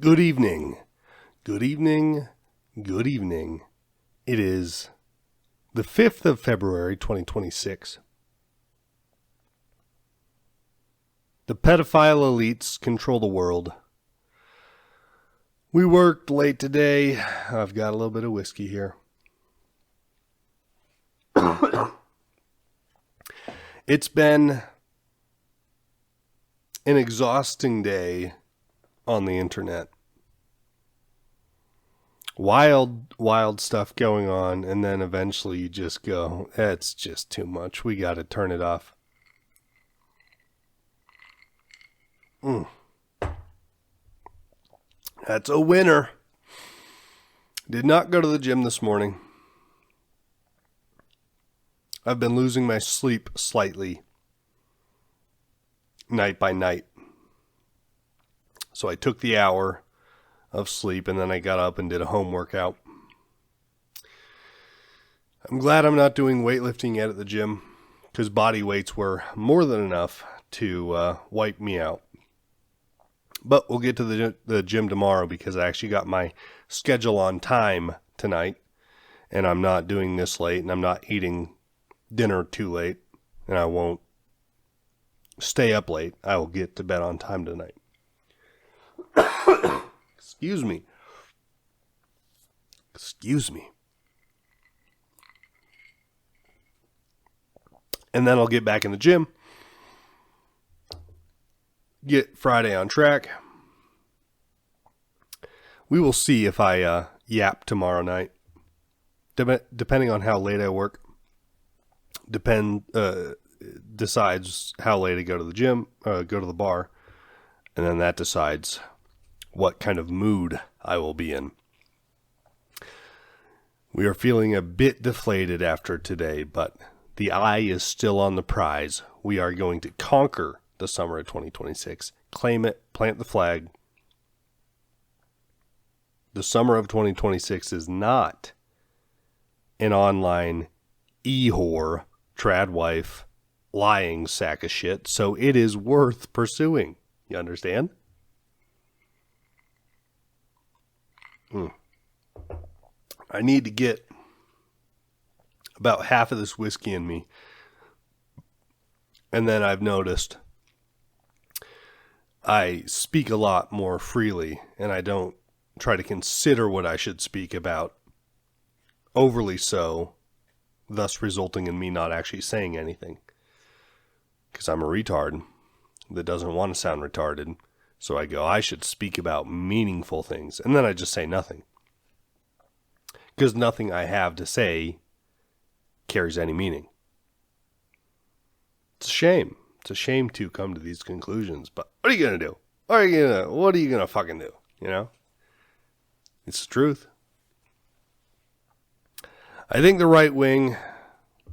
Good evening. Good evening. Good evening. It is the 5th of February, 2026. The pedophile elites control the world. We worked late today. I've got a little bit of whiskey here. It's been an exhausting day on the internet. Wild stuff going on, and then eventually you just go, it's just too much. We got to turn it off. That's a winner. Did not go to the gym this morning. I've been losing my sleep slightly, night by night. So I took the hour of sleep and then I got up and did a home workout. I'm glad I'm not doing weightlifting yet at the gym because body weights were more than enough to wipe me out. But we'll get to the gym tomorrow because I actually got my schedule on time tonight and I'm not doing this late and I'm not eating dinner too late and I won't stay up late. I will get to bed on time tonight. Excuse me. And then I'll get back in the gym. Get Friday on track. We will see if I yap tomorrow night. Depending on how late I work. Decides how late I go to the gym, go to the bar. And then that decides what kind of mood I will be in. We are feeling a bit deflated after today, but the eye is still on the prize. We are going to conquer the summer of 2026. Claim it, plant the flag. The summer of 2026 is not an online e-whore, trad wife, lying sack of shit, so it is worth pursuing. You understand? I need to get about half of this whiskey in me. And then I've noticed I speak a lot more freely and I don't try to consider what I should speak about overly so, thus resulting in me not actually saying anything. Because I'm a retard that doesn't want to sound retarded. So I go, I should speak about meaningful things. And then I just say nothing. Because nothing I have to say carries any meaning. It's a shame. It's a shame to come to these conclusions. But what are you going to do? What are you going to fucking do? You know? It's the truth. I think the right wing,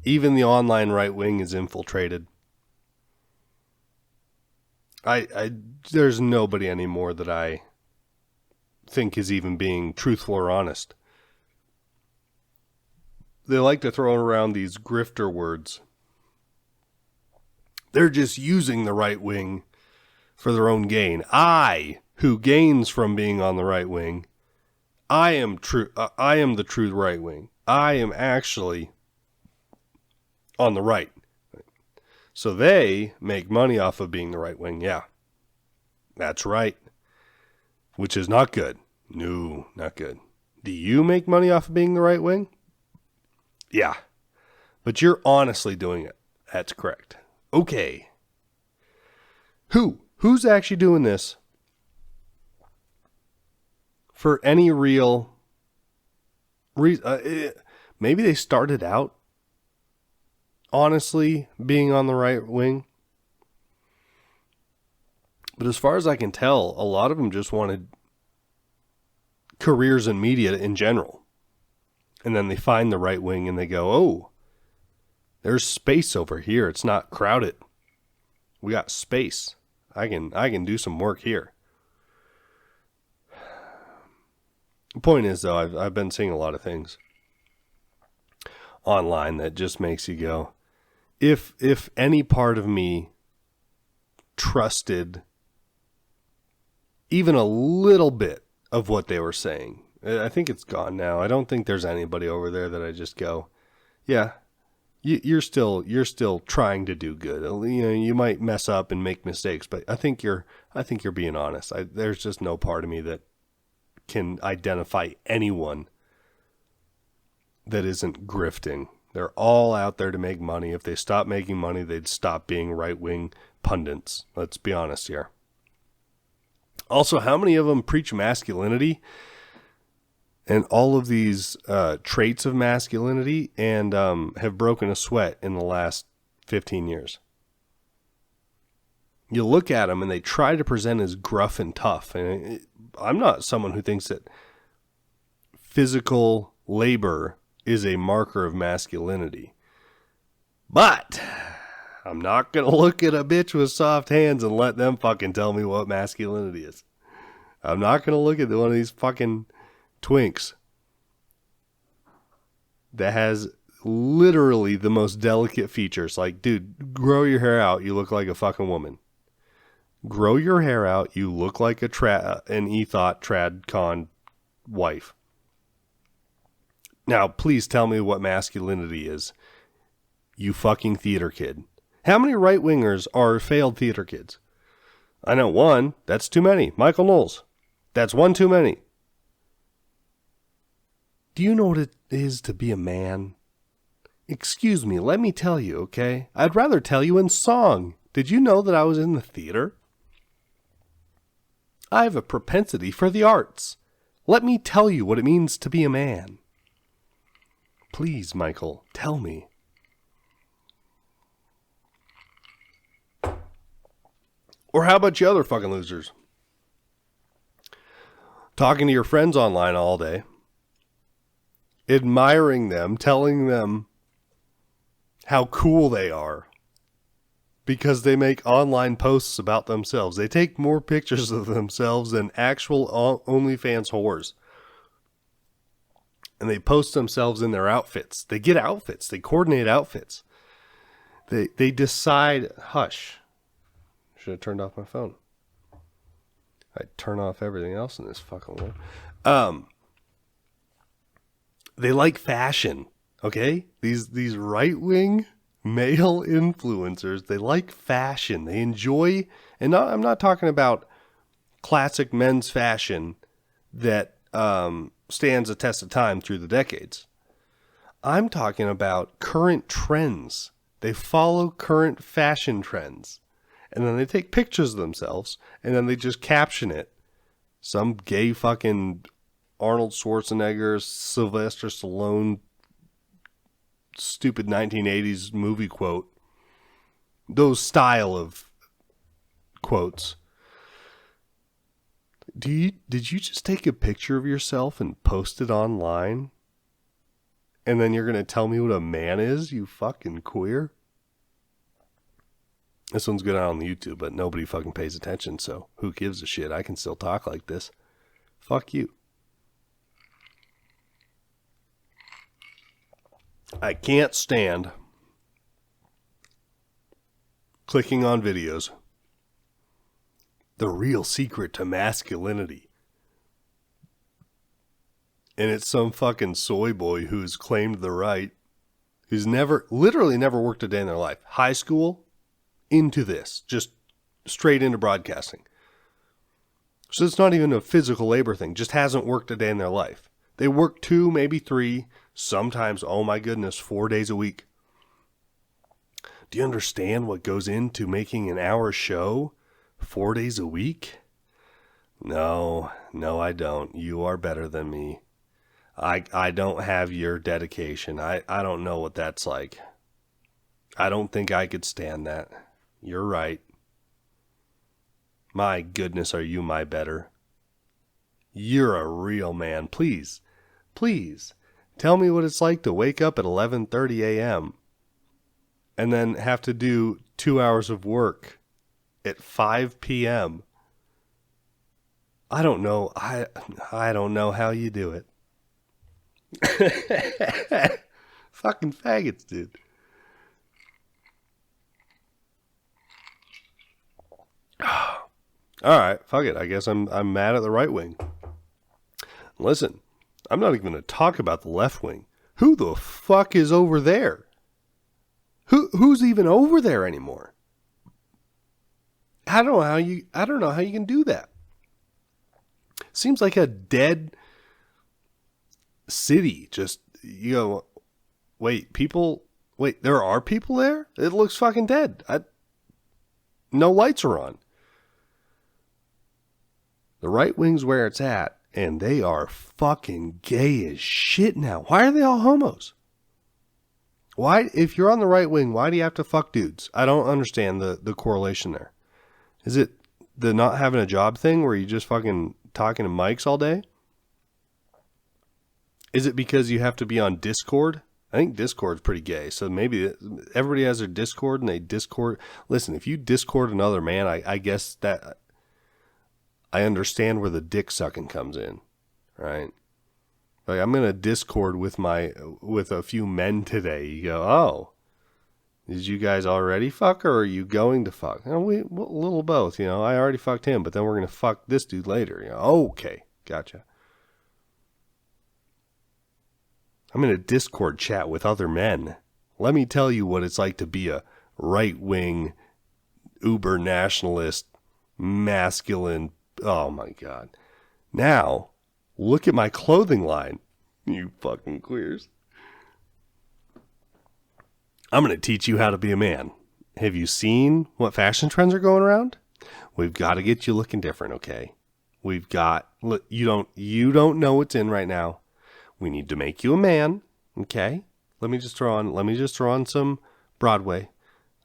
even the online right wing, is infiltrated. There's nobody anymore that I think is even being truthful or honest. They like to throw around these grifter words. They're just using the right wing for their own gain. I, who gains from being on the right wing, I am the true right wing. I am actually on the right. So they make money off of being the right wing. Yeah, that's right. Which is not good. No, not good. Do you make money off of being the right wing? Yeah. But you're honestly doing it. That's correct. Okay. Who's actually doing this for any real reason? Maybe they started out honestly being on the right wing. But as far as I can tell, a lot of them just wanted careers in media in general. And then they find the right wing and they go, oh, there's space over here. It's not crowded. We got space. I can do some work here. The point is, though, I've been seeing a lot of things online that just makes you go, if any part of me trusted even a little bit of what they were saying. I think it's gone now. I don't think there's anybody over there that I just go, yeah, you're still trying to do good. You know, you might mess up and make mistakes, but I think you're being honest. There's just no part of me that can identify anyone that isn't grifting. They're all out there to make money. If they stop making money, they'd stop being right-wing pundits. Let's be honest here. Also, how many of them preach masculinity and all of these traits of masculinity and have broken a sweat in the last 15 years? You look at them and they try to present as gruff and tough. And I'm not someone who thinks that physical labor is a marker of masculinity. But I'm not going to look at a bitch with soft hands and let them fucking tell me what masculinity is. I'm not going to look at one of these fucking twinks that has literally the most delicate features. Like, dude, grow your hair out. You look like a fucking woman. Grow your hair out. You look like an ethot trad-con wife. Now, please tell me what masculinity is, you fucking theater kid. How many right-wingers are failed theater kids? I know one. That's too many. Michael Knowles. That's one too many. Do you know what it is to be a man? Excuse me, let me tell you, okay? I'd rather tell you in song. Did you know that I was in the theater? I have a propensity for the arts. Let me tell you what it means to be a man. Please, Michael, tell me. Or how about you other fucking losers? Talking to your friends online all day, admiring them, telling them how cool they are because they make online posts about themselves. They take more pictures of themselves than actual OnlyFans whores. And they post themselves in their outfits. They get outfits. They coordinate outfits. They decide, hush. Should have turned off my phone. I turn off everything else in this fucking world. They like fashion, okay? These right-wing male influencers, they like fashion. They enjoy, and I'm not talking about classic men's fashion that stands a test of time through the decades. I'm talking about current trends. They follow current fashion trends. And then they take pictures of themselves, and then they just caption it. Some gay fucking Arnold Schwarzenegger, Sylvester Stallone, stupid 1980s movie quote. Those style of quotes. Did you just take a picture of yourself and post it online? And then you're going to tell me what a man is, you fucking queer? This one's good out on the YouTube, but nobody fucking pays attention, so who gives a shit? I can still talk like this. Fuck you. I can't stand clicking on videos. The real secret to masculinity. And it's some fucking soy boy who's claimed the right, who's literally never worked a day in their life. High school, into this, just straight into broadcasting. So it's not even a physical labor thing, just hasn't worked a day in their life. They work 2, maybe 3, sometimes, oh my goodness, 4 days a week. Do you understand what goes into making an hour show 4 days a week? No, I don't. You are better than me. I don't have your dedication. I don't know what that's like. I don't think I could stand that. You're right. My goodness, are you my better? You're a real man. Please, tell me what it's like to wake up at 11:30 a.m. and then have to do 2 hours of work at 5 p.m. I don't know. I don't know how you do it. Fucking faggots, dude. All right, fuck it. I guess I'm mad at the right wing. Listen, I'm not even going to talk about the left wing. Who the fuck is over there? Who's even over there anymore? I don't know how you can do that. Seems like a dead city. Just, you know, wait, there are people there? It looks fucking dead. No lights are on. The right wing's where it's at, and they are fucking gay as shit now. Why are they all homos? Why, if you're on the right wing, why do you have to fuck dudes? I don't understand the correlation there. Is it the not having a job thing where you just fucking talking to mics all day? Is it because you have to be on Discord? I think Discord's pretty gay, so maybe everybody has their Discord and they Discord. Listen, if you Discord another man, I guess that I understand where the dick sucking comes in, right? Like, I'm in a Discord with a few men today. You go, oh, did you guys already fuck, or are you going to fuck? You know, a little both. You know, I already fucked him, but then we're gonna fuck this dude later. You know, okay, gotcha. I'm in a Discord chat with other men. Let me tell you what it's like to be a right-wing, uber nationalist, masculine. Oh my God. Now, look at my clothing line, you fucking queers. I'm going to teach you how to be a man. Have you seen what fashion trends are going around? We've got to get you looking different, okay? Look, you don't know what's in right now. We need to make you a man, okay? Let me just throw on some Broadway.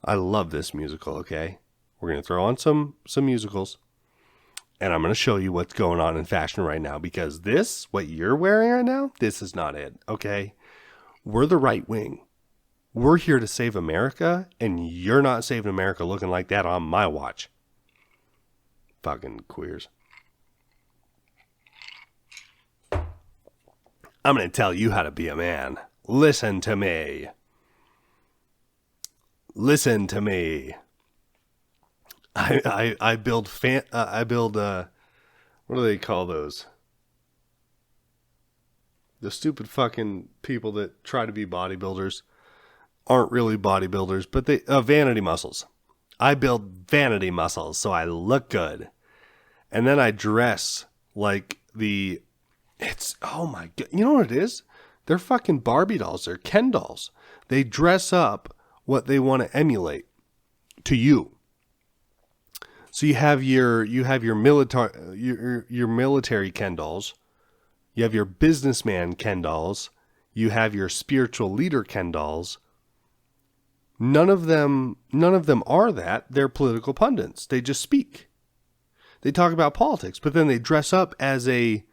I love this musical, okay? We're going to throw on some musicals. And I'm going to show you what's going on in fashion right now, because what you're wearing right now, this is not it, okay? We're the right wing. We're here to save America, and you're not saving America looking like that on my watch. Fucking queers. I'm going to tell you how to be a man. Listen to me. Listen to me. I build what do they call those? The stupid fucking people that try to be bodybuilders aren't really bodybuilders, but they vanity muscles. I build vanity muscles so I look good. And then I dress like oh my God. You know what it is? They're fucking Barbie dolls. They're Ken dolls. They dress up what they want to emulate to you. So you have your military Ken dolls. You have your businessman Ken dolls. You have your spiritual leader Ken dolls. None of them are that. They're political pundits. They just speak. They talk about politics, but then they dress up as a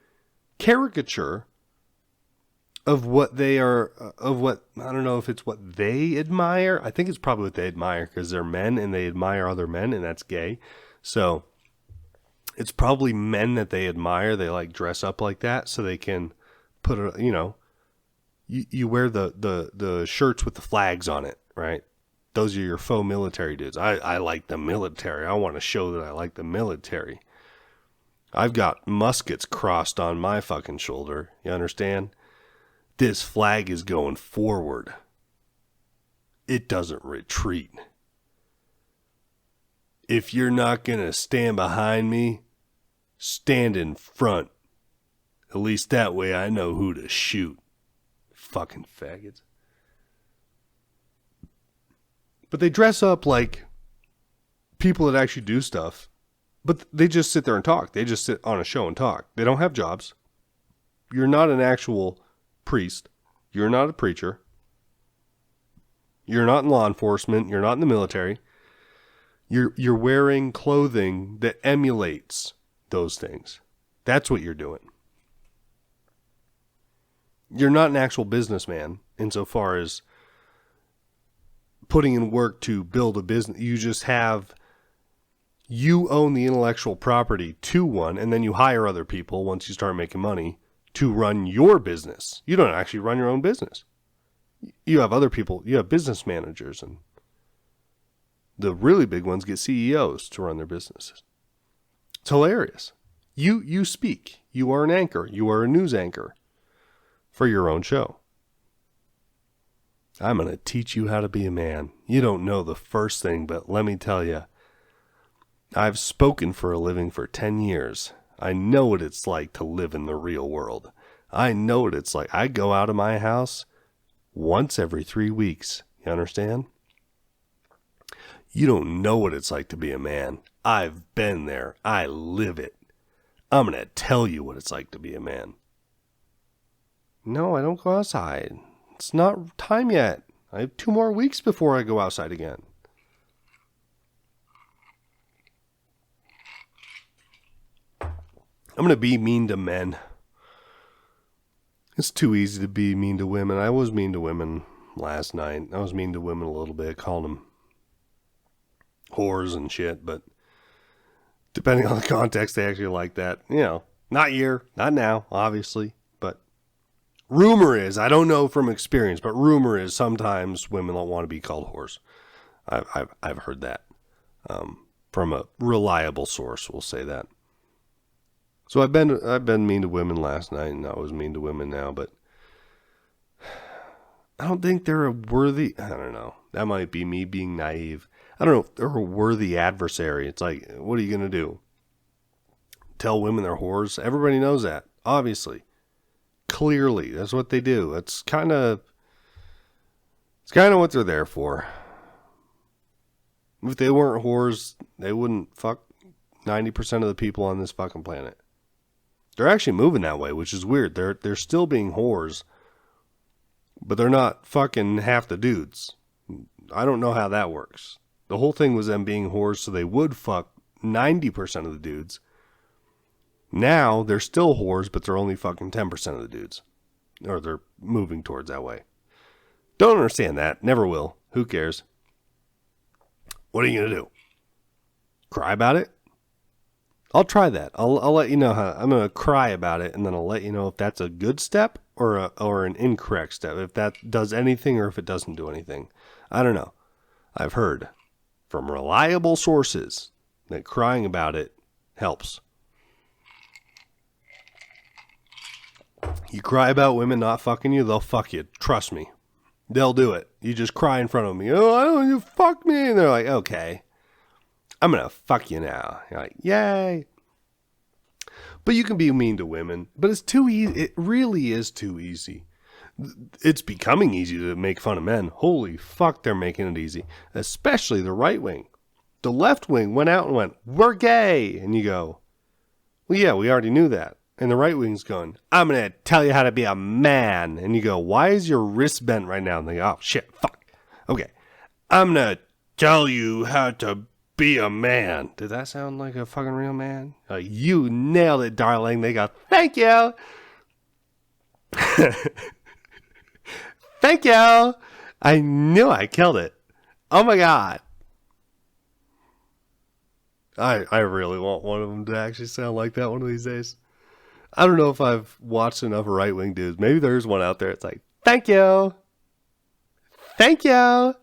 caricature of what they are, of what, I don't know if it's what they admire. I think it's probably what they admire, because they're men and they admire other men, and that's gay. So it's probably men that they admire. They like dress up like that so they can put a, you wear the shirts with the flags on it, right? Those are your faux military dudes. I like the military. I want to show that I like the military. I've got muskets crossed on my fucking shoulder. You understand? This flag is going forward. It doesn't retreat. If you're not going to stand behind me, stand in front. At least that way I know who to shoot. Fucking faggots. But they dress up like people that actually do stuff. But they just sit there and talk. They just sit on a show and talk. They don't have jobs. You're not an actual priest. You're not a preacher. You're not in law enforcement. You're not in the military. You're wearing clothing that emulates those things. That's what you're doing. You're not an actual businessman insofar as putting in work to build a business. You own the intellectual property to one, and then you hire other people once you start making money to run your business. You don't actually run your own business. You have other people, you have business managers, and the really big ones get CEOs to run their businesses. It's hilarious. You speak. You are an anchor. You are a news anchor for your own show. I'm going to teach you how to be a man. You don't know the first thing, but let me tell you, I've spoken for a living for 10 years. I know what it's like to live in the real world. I know what it's like. I go out of my house once every 3 weeks. You understand? You don't know what it's like to be a man. I've been there. I live it. I'm going to tell you what it's like to be a man. No, I don't go outside. It's not time yet. I have 2 more weeks before I go outside again. I'm going to be mean to men. It's too easy to be mean to women. I was mean to women last night. I was mean to women a little bit, calling them whores and shit, but depending on the context, they actually like that. You know, not here, not now, obviously, but rumor is, I don't know from experience, but rumor is sometimes women don't want to be called whores. I've heard that from a reliable source. We'll say that. So I've been mean to women last night, and I was mean to women now, but I don't think they're a worthy. I don't know. That might be me being naive. I don't know if they're a worthy adversary. It's like, what are you going to do? Tell women they're whores? Everybody knows that, obviously. Clearly, that's what they do. It's kind of what they're there for. If they weren't whores, they wouldn't fuck 90% of the people on this fucking planet. They're actually moving that way, which is weird. They're still being whores, but they're not fucking half the dudes. I don't know how that works. The whole thing was them being whores so they would fuck 90% of the dudes. Now they're still whores, but they're only fucking 10% of the dudes. Or they're moving towards that way. Don't understand that. Never will. Who cares? What are you going to do? Cry about it? I'll try that. I'll let you know how. I'm going to cry about it, and then I'll let you know if that's a good step or an incorrect step. If that does anything or if it doesn't do anything. I don't know. I've heard from reliable sources that crying about it helps. You cry about women not fucking you, they'll fuck you. Trust me. They'll do it. You just cry in front of me. Oh, I don't want you to fuck me. And they're like, okay. I'm going to fuck you now. You're like, yay. But you can be mean to women. But it's too easy. It really is too easy. It's becoming easy to make fun of men. Holy fuck, they're making it easy. Especially the right wing. The left wing went out and went, we're gay. And you go, well, yeah, we already knew that. And the right wing's going, I'm going to tell you how to be a man. And you go, why is your wrist bent right now? And they go, oh, shit, fuck. Okay. I'm going to tell you how to be a man. Did that sound like a fucking real man? You nailed it, darling. They go, thank you. Thank you. I knew I killed it. Oh my God. I really want one of them to actually sound like that one of these days. I don't know if I've watched enough right-wing dudes. Maybe there's one out there. It's like, thank you. Thank you.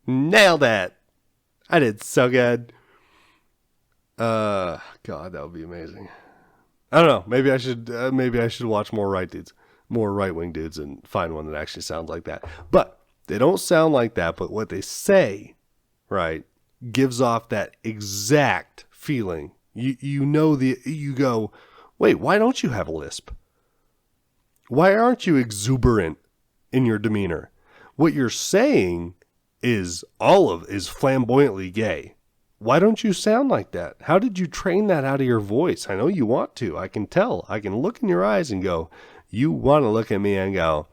Nailed it. I did so good. God, that would be amazing. I don't know. Maybe I should watch more right-wing dudes and find one that actually sounds like that. But they don't sound like that, but what they say, right, gives off that exact feeling. You go, wait, why don't you have a lisp? Why aren't you exuberant in your demeanor? What you're saying is flamboyantly gay. Why don't you sound like that? How did you train that out of your voice? I know you want to. I can tell. I can look in your eyes and go, you want to look at me and go,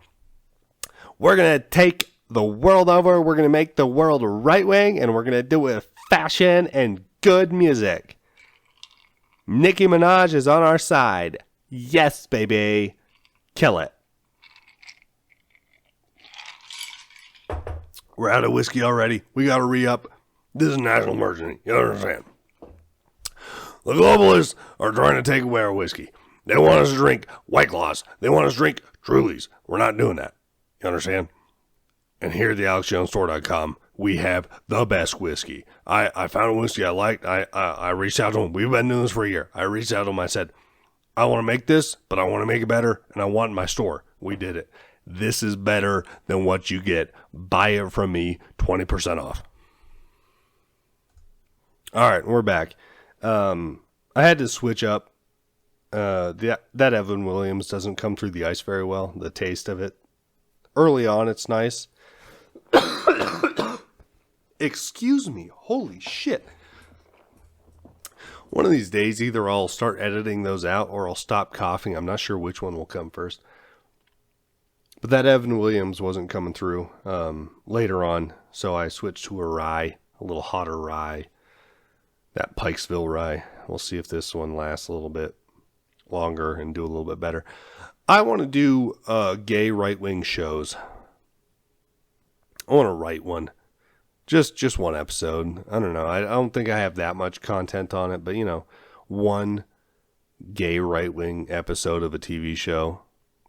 we're going to take the world over. We're going to make the world right wing, and we're going to do it with fashion and good music. Nicki Minaj is on our side. Yes, baby. Kill it. We're out of whiskey already. We got to re-up. This is a national emergency. You understand? The globalists are trying to take away our whiskey. They want us to drink White Claws. They want us to drink Trulies. We're not doing that. You understand? And here at the AlexJonesStore.com, we have the best whiskey. I found a whiskey I liked. I reached out to them. We've been doing this for a year. I reached out to them. I said, I want to make this, but I want to make it better, and I want it in my store. We did it. This is better than what you get. Buy it from me, 20% off. All right, we're back. I had to switch up. That Evan Williams doesn't come through the ice very well, the taste of it. Early on, it's nice. Excuse me. Holy shit. One of these days, either I'll start editing those out or I'll stop coughing. I'm not sure which one will come first. But that Evan Williams wasn't coming through later on, so I switched to a rye, a little hotter rye. That Pikesville rye. We'll see if this one lasts a little bit longer and do a little bit better. I want to do gay right-wing shows. I want to write one. Just one episode. I don't know. I don't think I have that much content on it, but one gay right-wing episode of a TV show.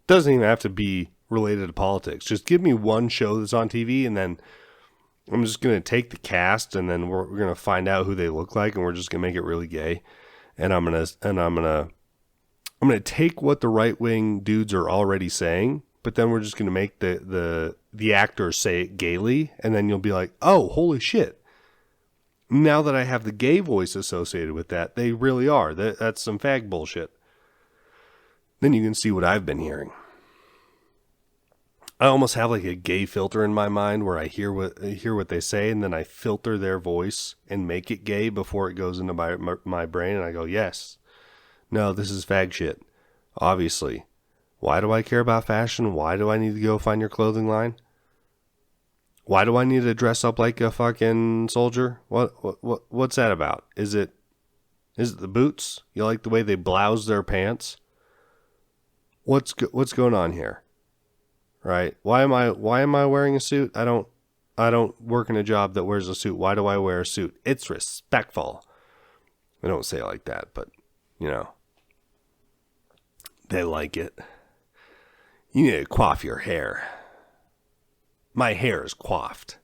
Doesn't even have to be related to politics. Just give me one show that's on TV, and then I'm just going to take the cast, and then we're going to find out who they look like, and we're just going to make it really gay. And I'm going to take what the right-wing dudes are already saying, but then we're just going to make the actors say it gaily, and then you'll be like, oh, holy shit. Now that I have the gay voice associated with that, they really are. That's some fag bullshit. Then you can see what I've been hearing. I almost have like a gay filter in my mind where I hear what they say, and then I filter their voice and make it gay before it goes into my brain, and I go, yes. No, this is fag shit. Obviously. Why do I care about fashion? Why do I need to go find your clothing line? Why do I need to dress up like a fucking soldier? What's that about? Is it the boots? You like the way they blouse their pants? What's going on here? Right? Why am I wearing a suit? I don't work in a job that wears a suit. Why do I wear a suit? It's respectful. I don't say it like that, but they like it. You need to coif your hair. My hair is coiffed.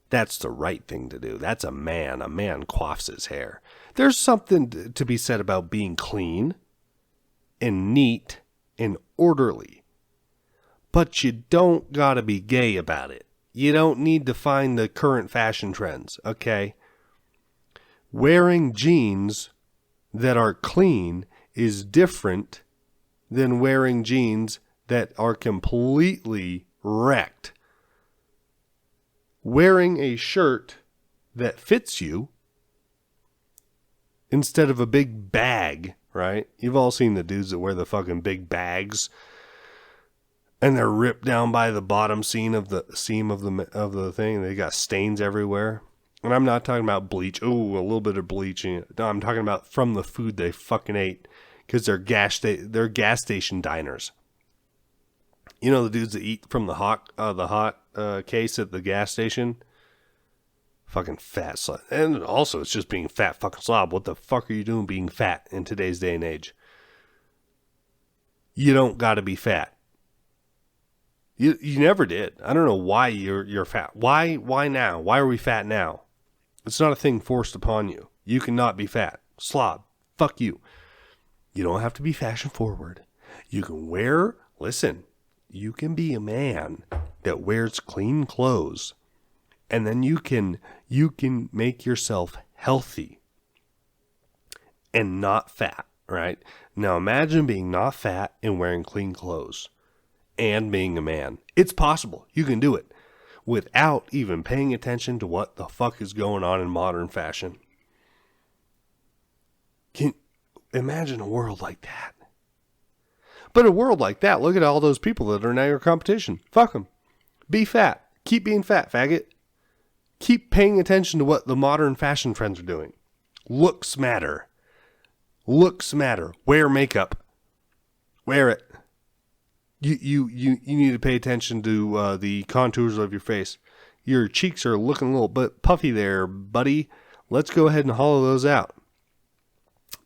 That's the right thing to do. That's a man. A man coiffs his hair. There's something to be said about being clean and neat and orderly. But you don't gotta be gay about it. You don't need to find the current fashion trends, okay? Wearing jeans that are clean is different than wearing jeans that are completely wrecked. Wearing a shirt that fits you instead of a big bag, right? You've all seen the dudes that wear the fucking big bags and they're ripped down by the bottom seam of the thing. They got stains everywhere. And I'm not talking about bleach. Ooh, a little bit of bleach. No, I'm talking about from the food they fucking ate, because they're gas station diners. You know the dudes that eat from the hot case at the gas station? Fucking fat slob. And also, it's just being fat fucking slob. What the fuck are you doing being fat in today's day and age? You don't gotta be fat. You never did. I don't know why you're fat. Why now? Why are we fat now? It's not a thing forced upon you. You cannot be fat. Slob. Fuck you. You don't have to be fashion forward. You can you can be a man that wears clean clothes, and then you can make yourself healthy and not fat, right? Now imagine being not fat and wearing clean clothes and being a man. It's possible. You can do it without even paying attention to what the fuck is going on in modern fashion. Can imagine a world like that. But a world like that, look at all those people that are now your competition. Fuck them. Be fat. Keep being fat, faggot. Keep paying attention to what the modern fashion trends are doing. Looks matter. Looks matter. Wear makeup. Wear it. You need to pay attention to the contours of your face. Your cheeks are looking a little bit puffy there, buddy. Let's go ahead and hollow those out.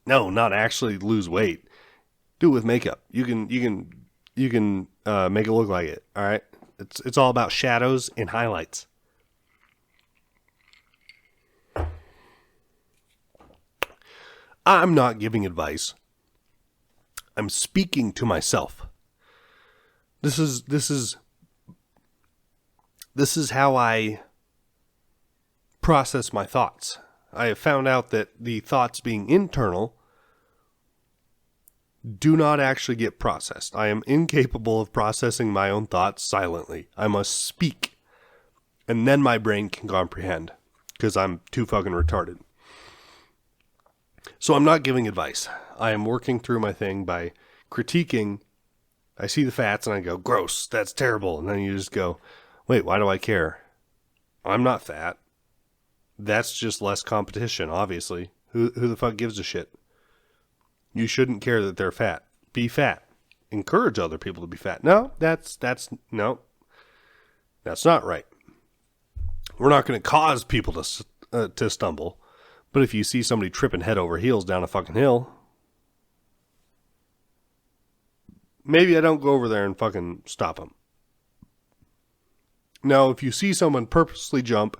No, not actually lose weight. Do it with makeup. You can make it look like it. All right. It's all about shadows and highlights. I'm not giving advice. I'm speaking to myself. This is how I process my thoughts. I have found out that the thoughts being internal do not actually get processed. I am incapable of processing my own thoughts silently. I must speak, and then my brain can comprehend, because I'm too fucking retarded. So I'm not giving advice. I am working through my thing by critiquing. I see the fats and I go, gross, that's terrible. And then you just go, wait, why do I care? I'm not fat. That's just less competition, obviously. Who the fuck gives a shit? You shouldn't care that they're fat. Be fat. Encourage other people to be fat. No, that's not right. We're not going to cause people to stumble. But if you see somebody tripping head over heels down a fucking hill, maybe I don't go over there and fucking stop them. Now, if you see someone purposely jump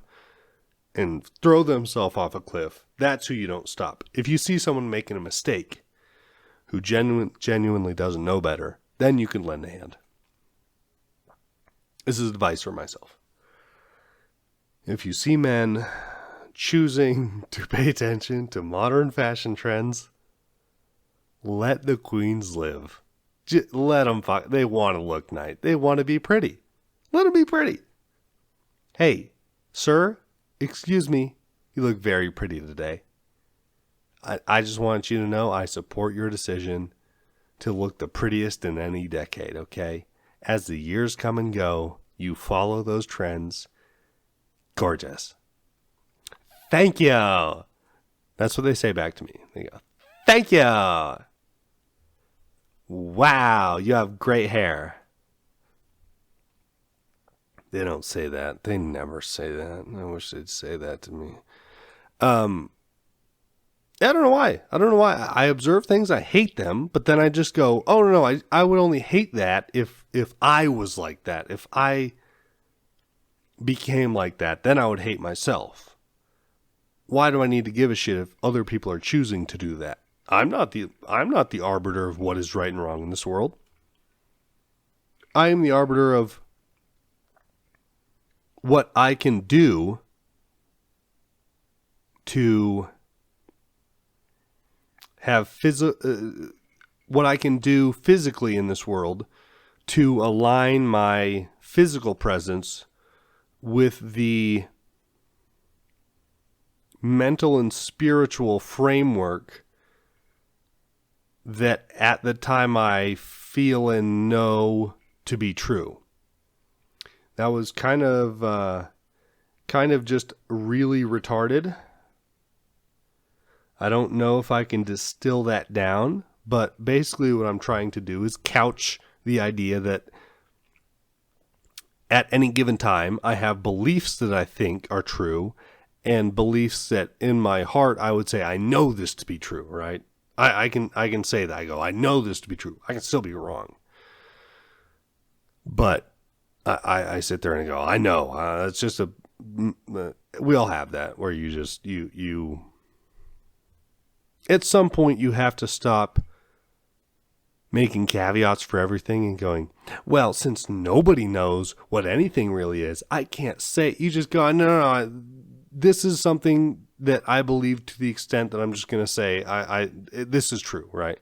and throw themselves off a cliff, that's who you don't stop. If you see someone making a mistake who genuinely doesn't know better, then you can lend a hand. This is advice for myself. If you see men choosing to pay attention to modern fashion trends, let the queens live. Let them fuck. They want to look nice. They want to be pretty. Let them be pretty. Hey, sir, excuse me. You look very pretty today. I just want you to know I support your decision to look the prettiest in any decade, okay? As the years come and go, you follow those trends. Gorgeous. Thank you. That's what they say back to me. They go, thank you. Wow, you have great hair. They don't say that. They never say that. I wish they'd say that to me. I don't know why. I observe things, I hate them, but then I just go, oh no, I would only hate that if I was like that. If I became like that, then I would hate myself. Why do I need to give a shit if other people are choosing to do that? I'm not the arbiter of what is right and wrong in this world. I am the arbiter of what I can do to have what I can do physically in this world to align my physical presence with the mental and spiritual framework that at the time I feel and know to be true. That was kind of just really retarded. I don't know if I can distill that down, but basically what I'm trying to do is couch the idea that at any given time I have beliefs that I think are true and beliefs that in my heart I would say I know this to be true, right? I can say that. I go, I know this to be true. I can still be wrong. But I sit there and I go, I know. It's just we all have that where you just, you at some point you have to stop making caveats for everything and going, well, since nobody knows what anything really is, I can't say. You just go, no, this is something that I believe to the extent that I'm just going to say, this is true, right?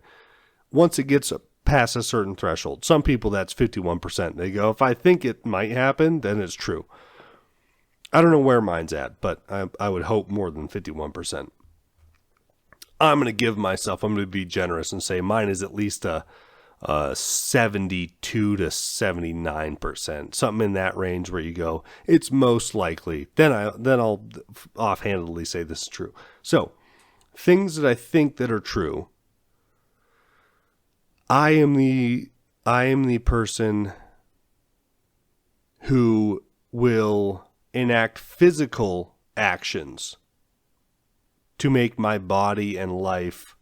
Once it gets past a certain threshold, some people that's 51%. They go, if I think it might happen, then it's true. I don't know where mine's at, but I would hope more than 51%. I'm going to be generous and say mine is at least a 72 to 79%, something in that range where you go, it's most likely. Then I'll offhandedly say this is true. So, things that I think that are true. I am the person who will enact physical actions to make my body and life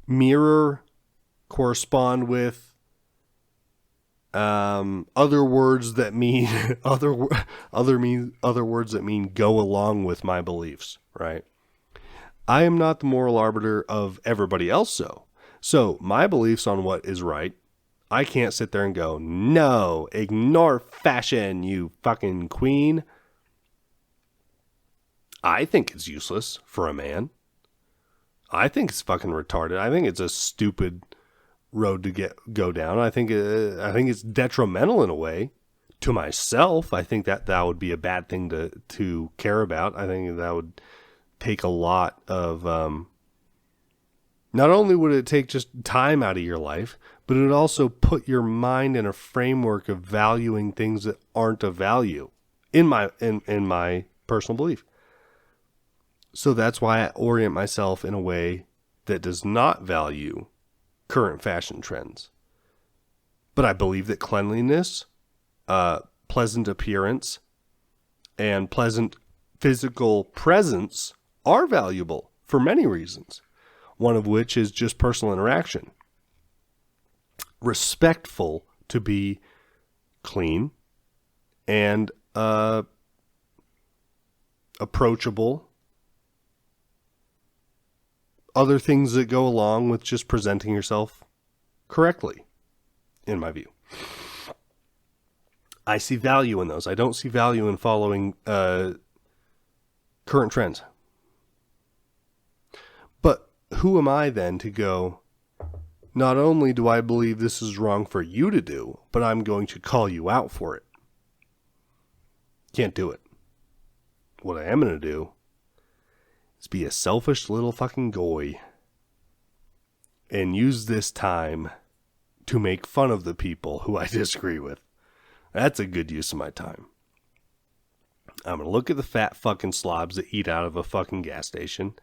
mirror, correspond with other words that mean other words that mean go along with my beliefs, right? I am not the moral arbiter of everybody else, so my beliefs on what is right, I can't sit there and go, no, ignore fashion, you fucking queen. I think it's useless for a man. I think it's fucking retarded. I think it's a stupid road to go down. I think it's detrimental in a way to myself. I think that would be a bad thing to care about. I think that would take a lot of not only would it take just time out of your life, but it would also put your mind in a framework of valuing things that aren't of value in my personal belief. So that's why I orient myself in a way that does not value current fashion trends. But I believe that cleanliness, pleasant appearance, and pleasant physical presence are valuable for many reasons. One of which is just personal interaction. Respectful to be clean and approachable. Other things that go along with just presenting yourself correctly, in my view. I see value in those. I don't see value in following current trends. But who am I then to go, not only do I believe this is wrong for you to do, but I'm going to call you out for it. Can't do it. What I am going to do is be a selfish little fucking goy and use this time to make fun of the people who I disagree with. That's a good use of my time. I'm going to look at the fat fucking slobs that eat out of a fucking gas station.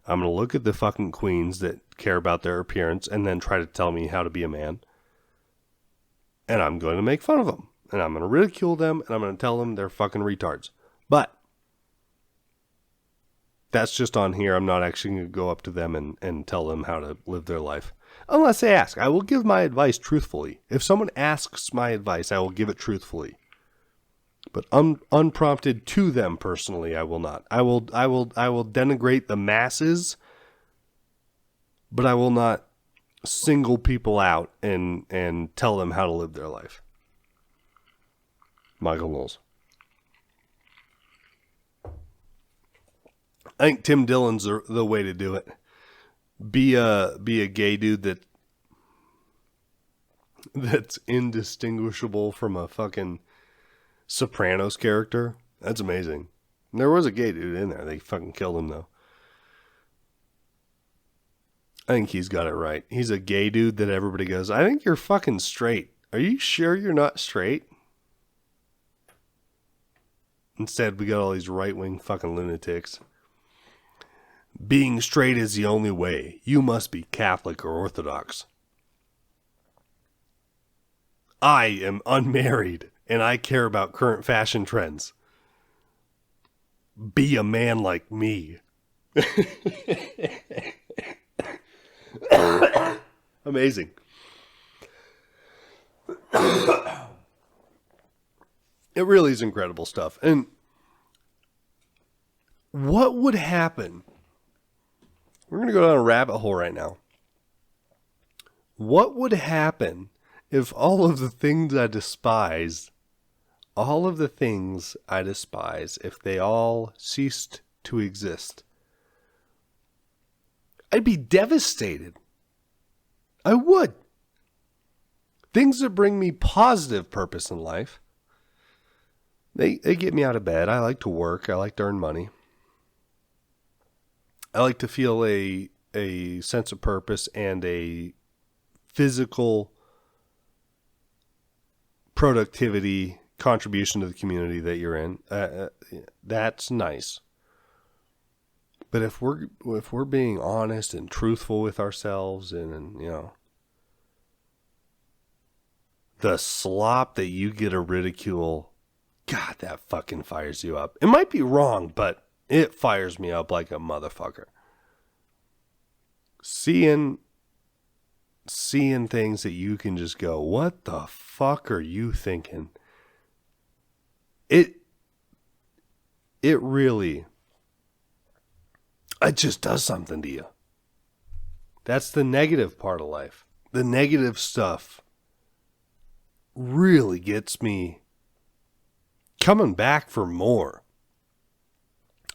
I'm going to look at the fucking queens that care about their appearance and then try to tell me how to be a man. And I'm going to make fun of them. And I'm going to ridicule them. And I'm going to tell them they're fucking retards. But that's just on here. I'm not actually going to go up to them and tell them how to live their life. Unless they ask. I will give my advice truthfully. If someone asks my advice, I will give it truthfully. But unprompted to them personally, I will not. I will denigrate the masses, but I will not single people out and tell them how to live their life. Michael Knowles. I think Tim Dillon's the way to do it. Be a gay dude that's indistinguishable from a fucking Sopranos character. That's amazing. And there was a gay dude in there. They fucking killed him though. I think he's got it right. He's a gay dude that everybody goes, I think you're fucking straight. Are you sure you're not straight? Instead, we got all these right-wing fucking lunatics. Being straight is the only way. You must be Catholic or Orthodox. I am unmarried, and I care about current fashion trends. Be a man like me. Amazing. It really is incredible stuff. And what would happen? We're going to go down a rabbit hole right now. What would happen if all of the things I despise, if they all ceased to exist? I'd be devastated. I would. Things that bring me positive purpose in life, they get me out of bed. I like to work. I like to earn money. I like to feel a sense of purpose and a physical productivity contribution to the community that you're in. That's nice. But if we're being honest and truthful with ourselves and you know, the slop that you get to ridicule, God, that fucking fires you up. It might be wrong, but it fires me up like a motherfucker. Seeing things that you can just go, what the fuck are you thinking? It really, it just does something to you. That's the negative part of life. The negative stuff really gets me coming back for more.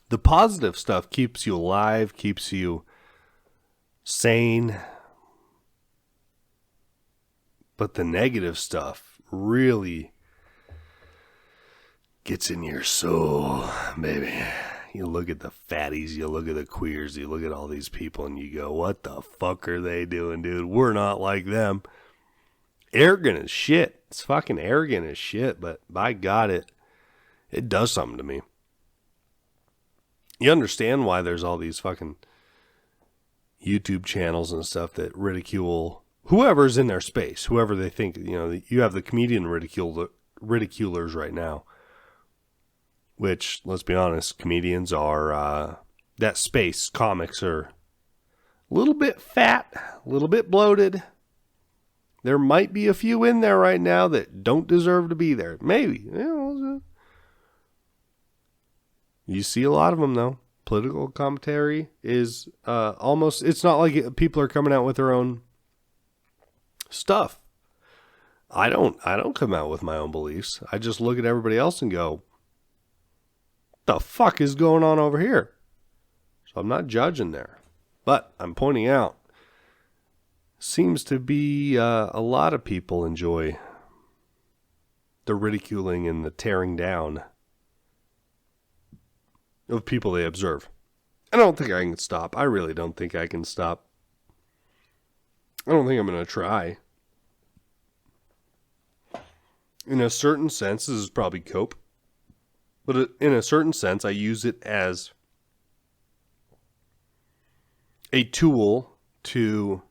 The positive stuff keeps you alive, keeps you sane. But the negative stuff really gets in your soul, baby. You look at the fatties, you look at the queers, you look at all these people and you go, what the fuck are they doing, dude? We're not like them. Arrogant as shit. It's fucking arrogant as shit, but by God, it does something to me. You understand why there's all these fucking YouTube channels and stuff that ridicule whoever's in their space, whoever they think, you have the comedian ridiculers right now, which, let's be honest, comedians are, that space, comics are a little bit fat, a little bit bloated. There might be a few in there right now that don't deserve to be there. Maybe. You see a lot of them, though. Political commentary is almost, it's not like people are coming out with their own stuff. I don't come out with my own beliefs. I just look at everybody else and go, the fuck is going on over here? So I'm not judging there, but I'm pointing out, seems to be a lot of people enjoy the ridiculing and the tearing down of people they observe. I don't think I can stop. I really don't think I can stop. I don't think I'm going to try. In a certain sense, this is probably cope. But in a certain sense, I use it as a tool to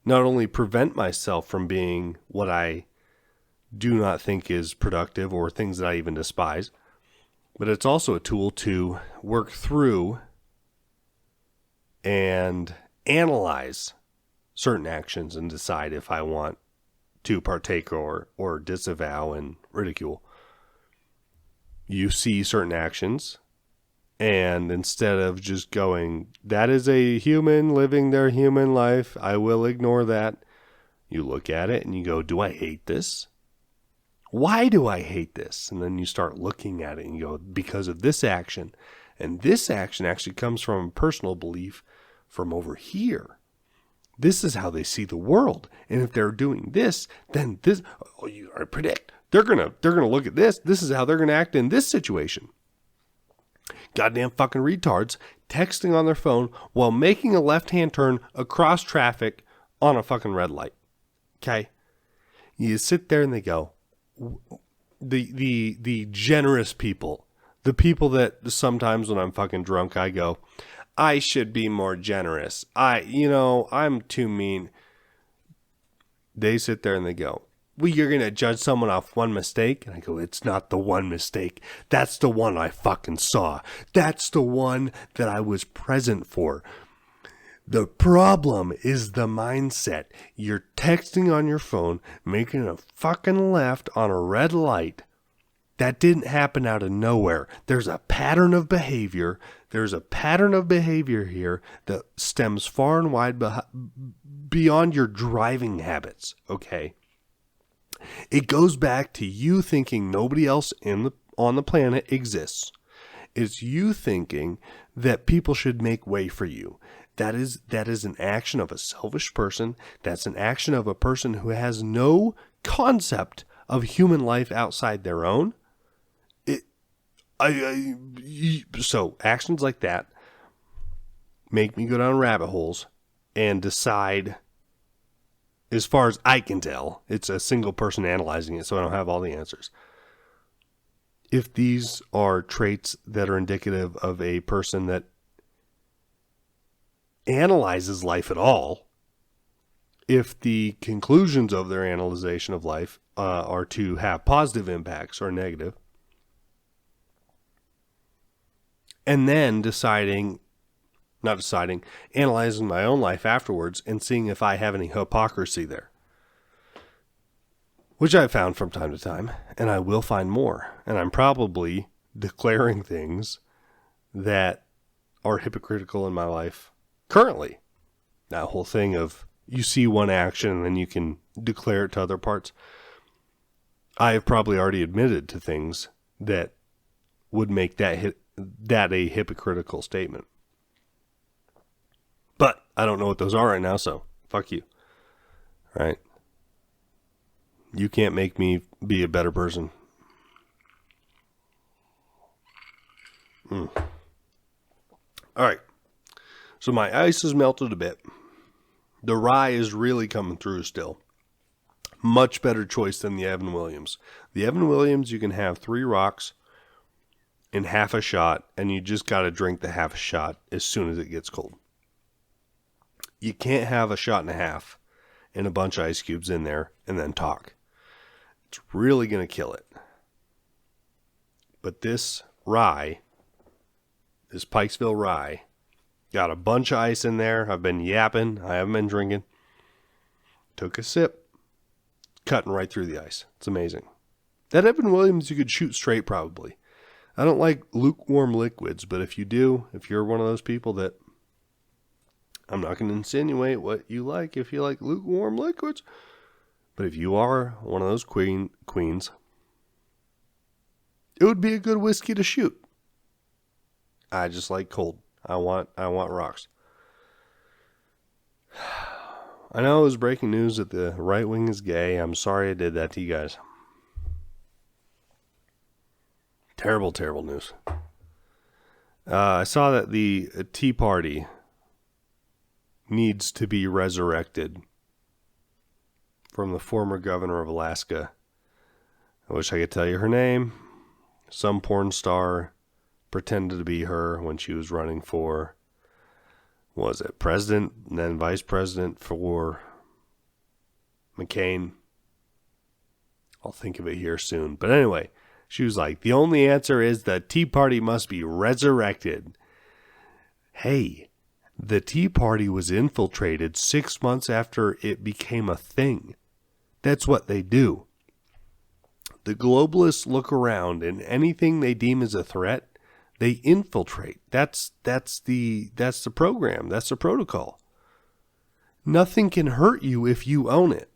not only prevent myself from being what I do not think is productive or things that I even despise, but it's also a tool to work through and analyze certain actions and decide if I want to partake or disavow and ridicule. You see certain actions, and instead of just going, that is a human living their human life, I will ignore that, you look at it and you go, do I hate this? Why do I hate this? And then you start looking at it and you go, because of this action. And this action actually comes from a personal belief from over here. This is how they see the world. And if they're doing this, then this, you predict. They're gonna look at this. This is how they're gonna act in this situation. Goddamn fucking retards texting on their phone while making a left-hand turn across traffic on a fucking red light. Okay? You sit there and they go, the generous people, the people that sometimes when I'm fucking drunk, I go, I should be more generous. I'm too mean. They sit there and they go, well, you're going to judge someone off one mistake? And I go, it's not the one mistake. That's the one I fucking saw. That's the one that I was present for. The problem is the mindset. You're texting on your phone, making a fucking left on a red light. That didn't happen out of nowhere. There's a pattern of behavior. There's a pattern of behavior here that stems far and wide beyond your driving habits, okay? It goes back to you thinking nobody else on the planet exists. It's you thinking that people should make way for you. That is an action of a selfish person. That's an action of a person who has no concept of human life outside their own. So actions like that make me go down rabbit holes and decide, as far as I can tell, it's a single person analyzing it, so I don't have all the answers. If these are traits that are indicative of a person that analyzes life at all, if the conclusions of their analyzation of life are to have positive impacts or negative, and then analyzing my own life afterwards and seeing if I have any hypocrisy there. Which I've found from time to time, and I will find more. And I'm probably declaring things that are hypocritical in my life currently. That whole thing of you see one action and then you can declare it to other parts. I have probably already admitted to things that would make that a hypocritical statement. But I don't know what those are right now, so fuck you. Right? You can't make me be a better person. All right. So my ice has melted a bit. The rye is really coming through still. Much better choice than the Evan Williams. The Evan Williams, you can have 3 rocks in half a shot, and you just got to drink the half a shot as soon as it gets cold. You can't have a shot and a half and a bunch of ice cubes in there and then talk. It's really going to kill it. But this rye, this Pikesville rye, got a bunch of ice in there. I've been yapping. I haven't been drinking. Took a sip. Cutting right through the ice. It's amazing. That Evan Williams you could shoot straight probably. I don't like lukewarm liquids, but if you do, if you're one of those people that, I'm not going to insinuate what you like if you like lukewarm liquids, but if you are one of those queens, it would be a good whiskey to shoot. I just like cold. I want rocks. I know it was breaking news that the right wing is gay. I'm sorry I did that to you guys. Terrible, terrible news. I saw that the Tea Party needs to be resurrected from the former governor of Alaska. I wish I could tell you her name. Some porn star pretended to be her when she was running for, was it president and then vice president for McCain. I'll think of it here soon. But anyway, she was like, the only answer is the Tea Party must be resurrected. Hey, the Tea Party was infiltrated 6 months after it became a thing. That's what they do. The globalists look around and anything they deem as a threat, they infiltrate. That's the program. That's the protocol. Nothing can hurt you if you own it.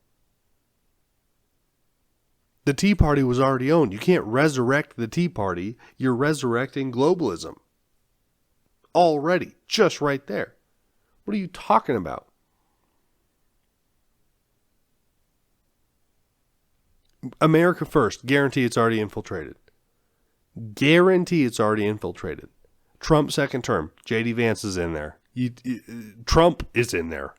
The Tea Party was already owned. You can't resurrect the Tea Party. You're resurrecting globalism. Already. Just right there. What are you talking about? America first. Guarantee it's already infiltrated. Guarantee it's already infiltrated. Trump second term. J.D. Vance is in there. Trump is in there.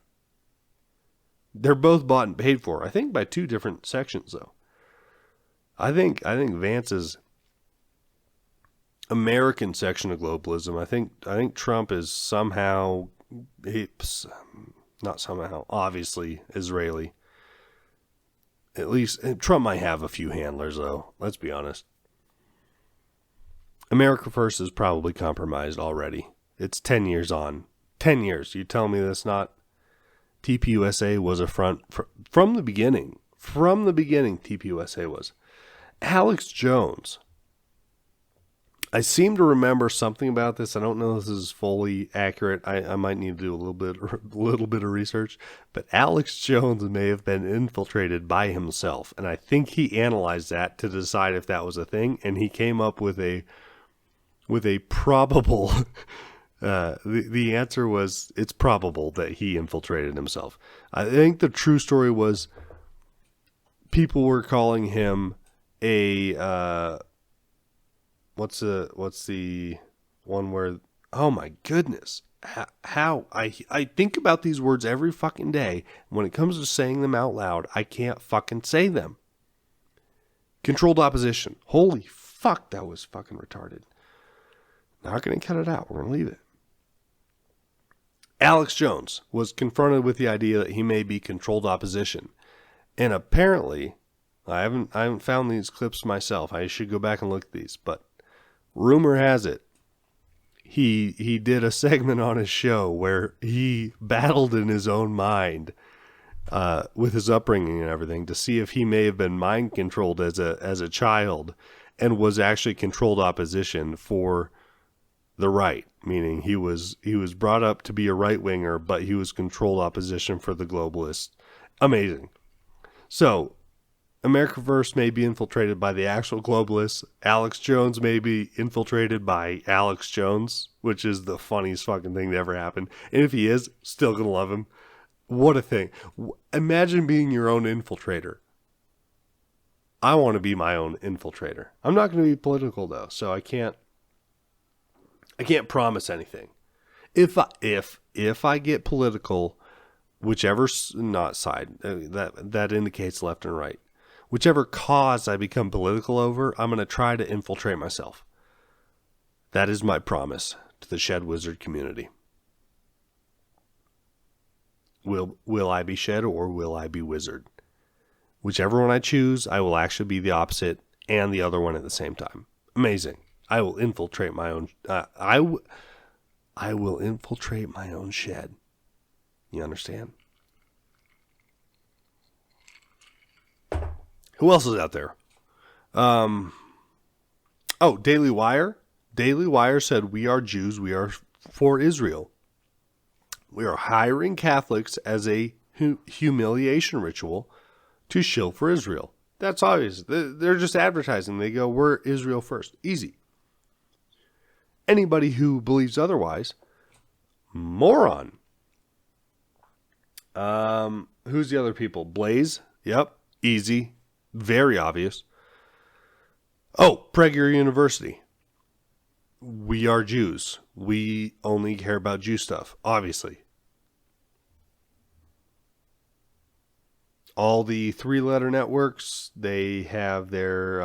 They're both bought and paid for. I think by 2 different sections though. I think Vance's American section of globalism. I think Trump is somehow, not somehow, obviously Israeli. At least Trump might have a few handlers though. Let's be honest. America First is probably compromised already. It's 10 years on. 10 years. You tell me that's not. TPUSA was a front from the beginning. From the beginning, TPUSA was. Alex Jones. I seem to remember something about this. I don't know if this is fully accurate. I might need to do a little bit of research. But Alex Jones may have been infiltrated by himself. And I think he analyzed that to decide if that was a thing. And he came up with a probable, the answer was it's probable that he infiltrated himself. I think the true story was people were calling him a, what's the one where, oh my goodness, how I think about these words every fucking day. When it comes to saying them out loud, I can't fucking say them. Controlled opposition. Holy fuck, that was fucking retarded. Not going to cut it out. We're going to leave it. Alex Jones was confronted with the idea that he may be controlled opposition. And apparently, I haven't found these clips myself. I should go back and look at these. But rumor has it, he did a segment on his show where he battled in his own mind with his upbringing and everything to see if he may have been mind controlled as a child and was actually controlled opposition for the right, meaning he was brought up to be a right-winger, but he was controlled opposition for the globalists. Amazing. So, America First may be infiltrated by the actual globalists. Alex Jones may be infiltrated by Alex Jones, which is the funniest fucking thing to ever happen. And if he is, still gonna love him. What a thing. Imagine being your own infiltrator. I want to be my own infiltrator. I'm not going to be political though, so I can't promise anything. If I get political, whichever not side that indicates left and right, whichever cause I become political over, I'm going to try to infiltrate myself. That is my promise to the Shed Wizard community. Will I be Shed or will I be Wizard? Whichever one I choose, I will actually be the opposite and the other one at the same time. Amazing. I will infiltrate my own. I will infiltrate my own shed. You understand? Who else is out there? Daily Wire. Daily Wire said, "We are Jews. We are for Israel. We are hiring Catholics as a humiliation ritual to shill for Israel." That's obvious. They're just advertising. They go, "We're Israel first." Easy. Anybody who believes otherwise, moron. Who's the other people? Blaze. Yep. Easy. Very obvious. Oh, Prager University. We are Jews. We only care about Jew stuff. Obviously. All the 3-letter networks, they have their...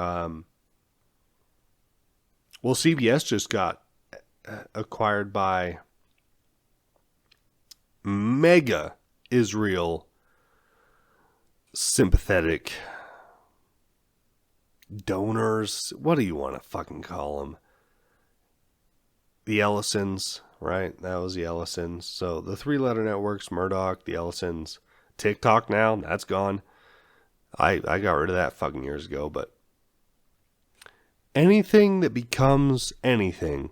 CBS just got acquired by mega Israel sympathetic donors. What do you want to fucking call them? The Ellisons, right? That was the Ellisons. So the 3-letter networks, Murdoch, the Ellisons, TikTok now, that's gone. I got rid of that fucking years ago, but anything that becomes anything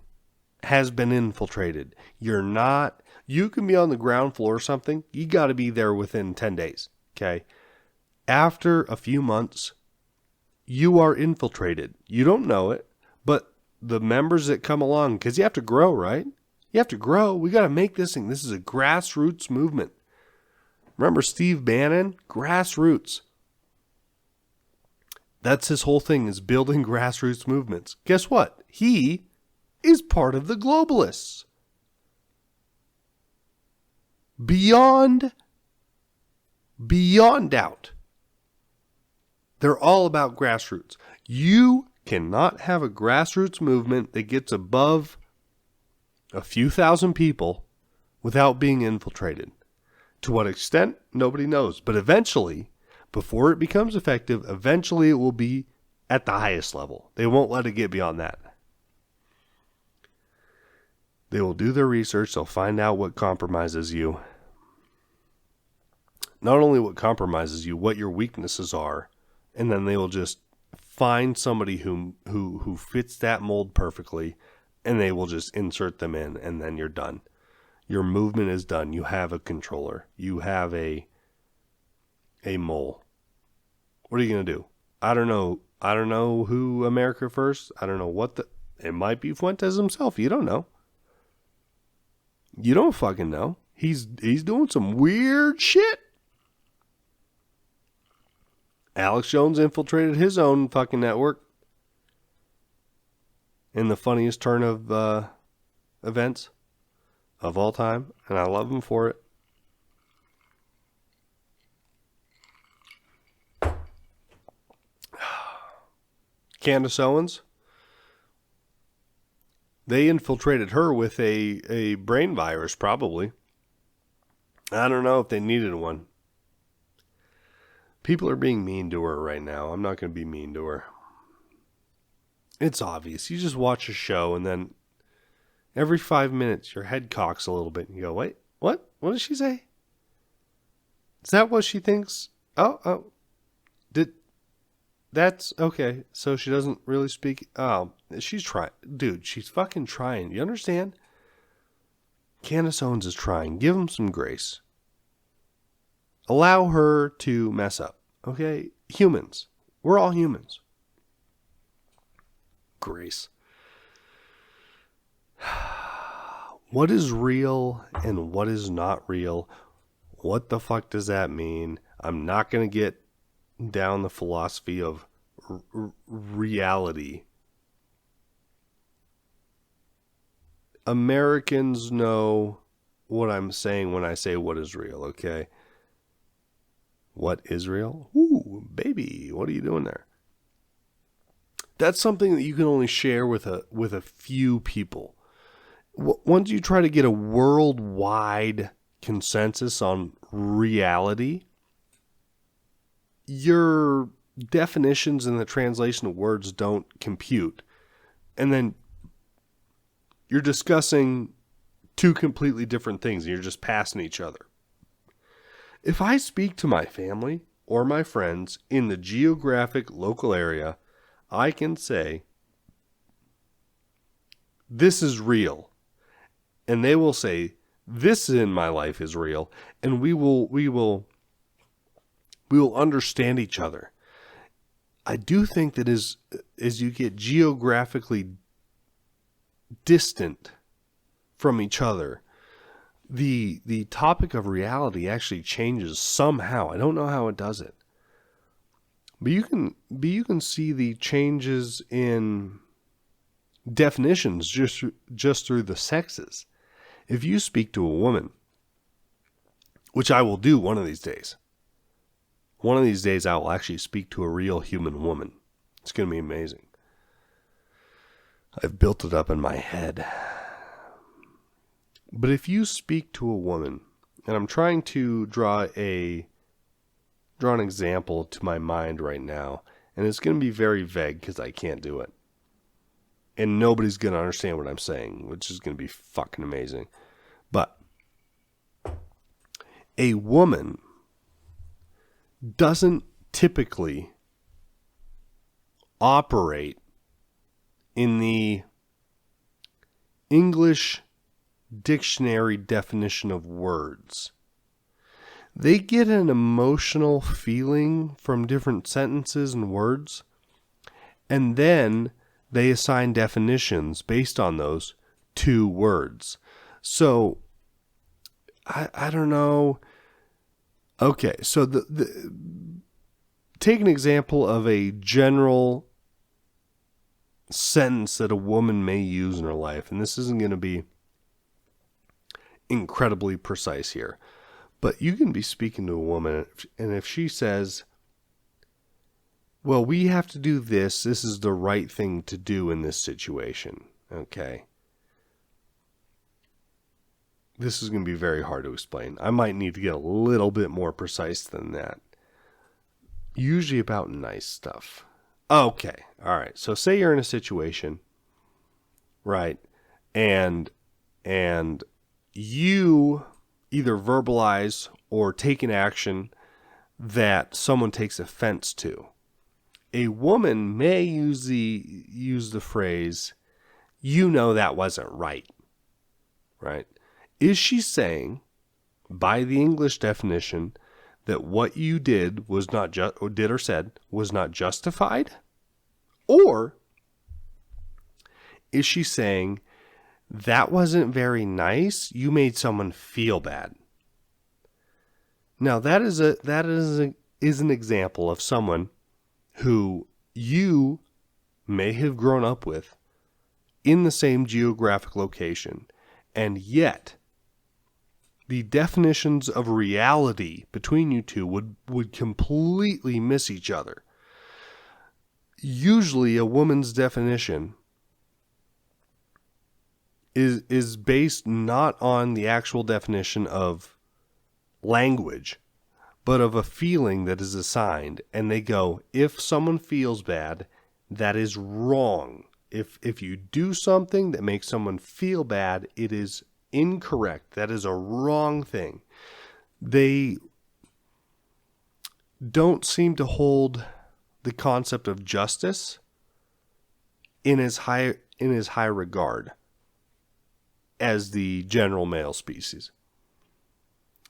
has been infiltrated. You can be on the ground floor or something. You got to be there within 10 days. Okay. After a few months, you are infiltrated. You don't know it, but the members that come along, because you have to grow, right? You have to grow. We got to make this thing. This is a grassroots movement. Remember Steve Bannon? Grassroots. That's his whole thing, is building grassroots movements. Guess what? He is part of the globalists. Beyond doubt. They're all about grassroots. You cannot have a grassroots movement that gets above a few thousand people without being infiltrated. To what extent? Nobody knows. But eventually, before it becomes effective, eventually it will be at the highest level. They won't let it get beyond that. They will do their research. They'll find out what compromises you. Not only what compromises you, what your weaknesses are. And then they will just find somebody who fits that mold perfectly, and they will just insert them in, and then you're done. Your movement is done. You have a controller. You have a mole. What are you going to do? I don't know. I don't know who America First. I don't know it might be Fuentes himself. You don't know. You don't fucking know. He's doing some weird shit. Alex Jones infiltrated his own fucking network in the funniest turn of events of all time, and I love him for it. Candace Owens, they infiltrated her with a brain virus, probably. I don't know if they needed one. People are being mean to her right now. I'm not going to be mean to her. It's obvious. You just watch a show and then every 5 minutes your head cocks a little bit and you go, wait, what? What did she say? Is that what she thinks? Oh, did That's okay. So she doesn't really speak. Oh, she's trying. Dude, she's fucking trying. You understand? Candace Owens is trying. Give him some grace. Allow her to mess up. Okay? Humans. We're all humans. Grace. What is real and what is not real? What the fuck does that mean? I'm not going to get down the philosophy of reality. Americans know what I'm saying when I say what is real, okay? What is real? Ooh, baby, what are you doing there? That's something that you can only share with a few people. Once you try to get a worldwide consensus on reality, your definitions and the translation of words don't compute. And then you're discussing two completely different things and you're just passing each other. If I speak to my family or my friends in the geographic local area, I can say, this is real. And they will say, this in my life is real. And we will understand each other. I do think that as you get geographically distant from each other, the topic of reality actually changes somehow. I don't know how it does it. But you can see the changes in definitions just through the sexes. If you speak to a woman, which I will do one of these days I will actually speak to a real human woman. It's going to be amazing. I've built it up in my head. But if you speak to a woman, and I'm trying to draw an example to my mind right now, and it's going to be very vague because I can't do it. And nobody's going to understand what I'm saying, which is going to be fucking amazing. But a woman doesn't typically operate in the English dictionary definition of words. They get an emotional feeling from different sentences and words, and then they assign definitions based on those two words. So, I don't know. Okay, so take an example of a general sentence that a woman may use in her life, and this isn't going to be incredibly precise here, but you can be speaking to a woman, and if she says, well, we have to do this, this is the right thing to do in this situation, okay? This is going to be very hard to explain. I might need to get a little bit more precise than that. Usually about nice stuff. Okay, all right. So say you're in a situation, right, and you either verbalize or take an action that someone takes offense to. A woman may use the phrase, you know that wasn't right, right? Is she saying, by the English definition, that what you did was not did or said was not justified? Or is she saying, that wasn't very nice, you made someone feel bad? Now that is an example of someone who you may have grown up with in the same geographic location, and yet the definitions of reality between you two would completely miss each other. Usually a woman's definition is based not on the actual definition of language, but of a feeling that is assigned. And they go, if someone feels bad, that is wrong. If you do something that makes someone feel bad, it is incorrect. That is a wrong thing. They don't seem to hold the concept of justice in as high regard as the general male species.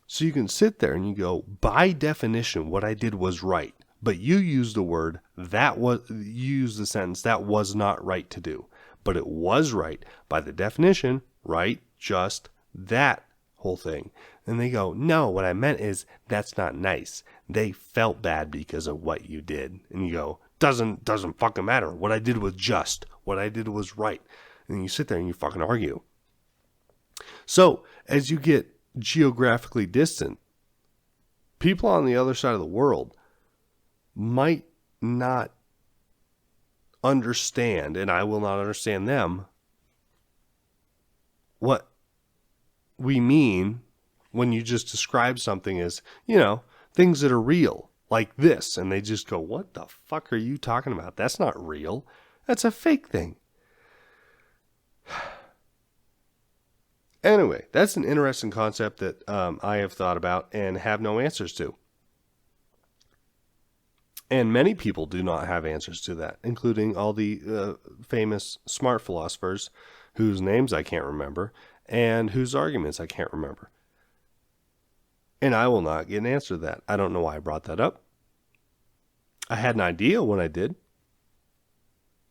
So you can sit there and you go, by definition, what I did was right. But you used the word, you used the sentence, that was not right to do. But it was right. By the definition, right, just, that whole thing. And they go, no, what I meant is, that's not nice. They felt bad because of what you did. And you go, doesn't fucking matter. What I did was just. What I did was right. And you sit there and you fucking argue. So, as you get geographically distant, people on the other side of the world might not understand, and I will not understand them, what we mean when you just describe something as, things that are real, like this, and they just go, what the fuck are you talking about? That's not real. That's a fake thing. Anyway, that's an interesting concept that I have thought about and have no answers to. And many people do not have answers to that, including all the famous smart philosophers whose names I can't remember and whose arguments I can't remember. And I will not get an answer to that. I don't know why I brought that up. I had an idea when I did.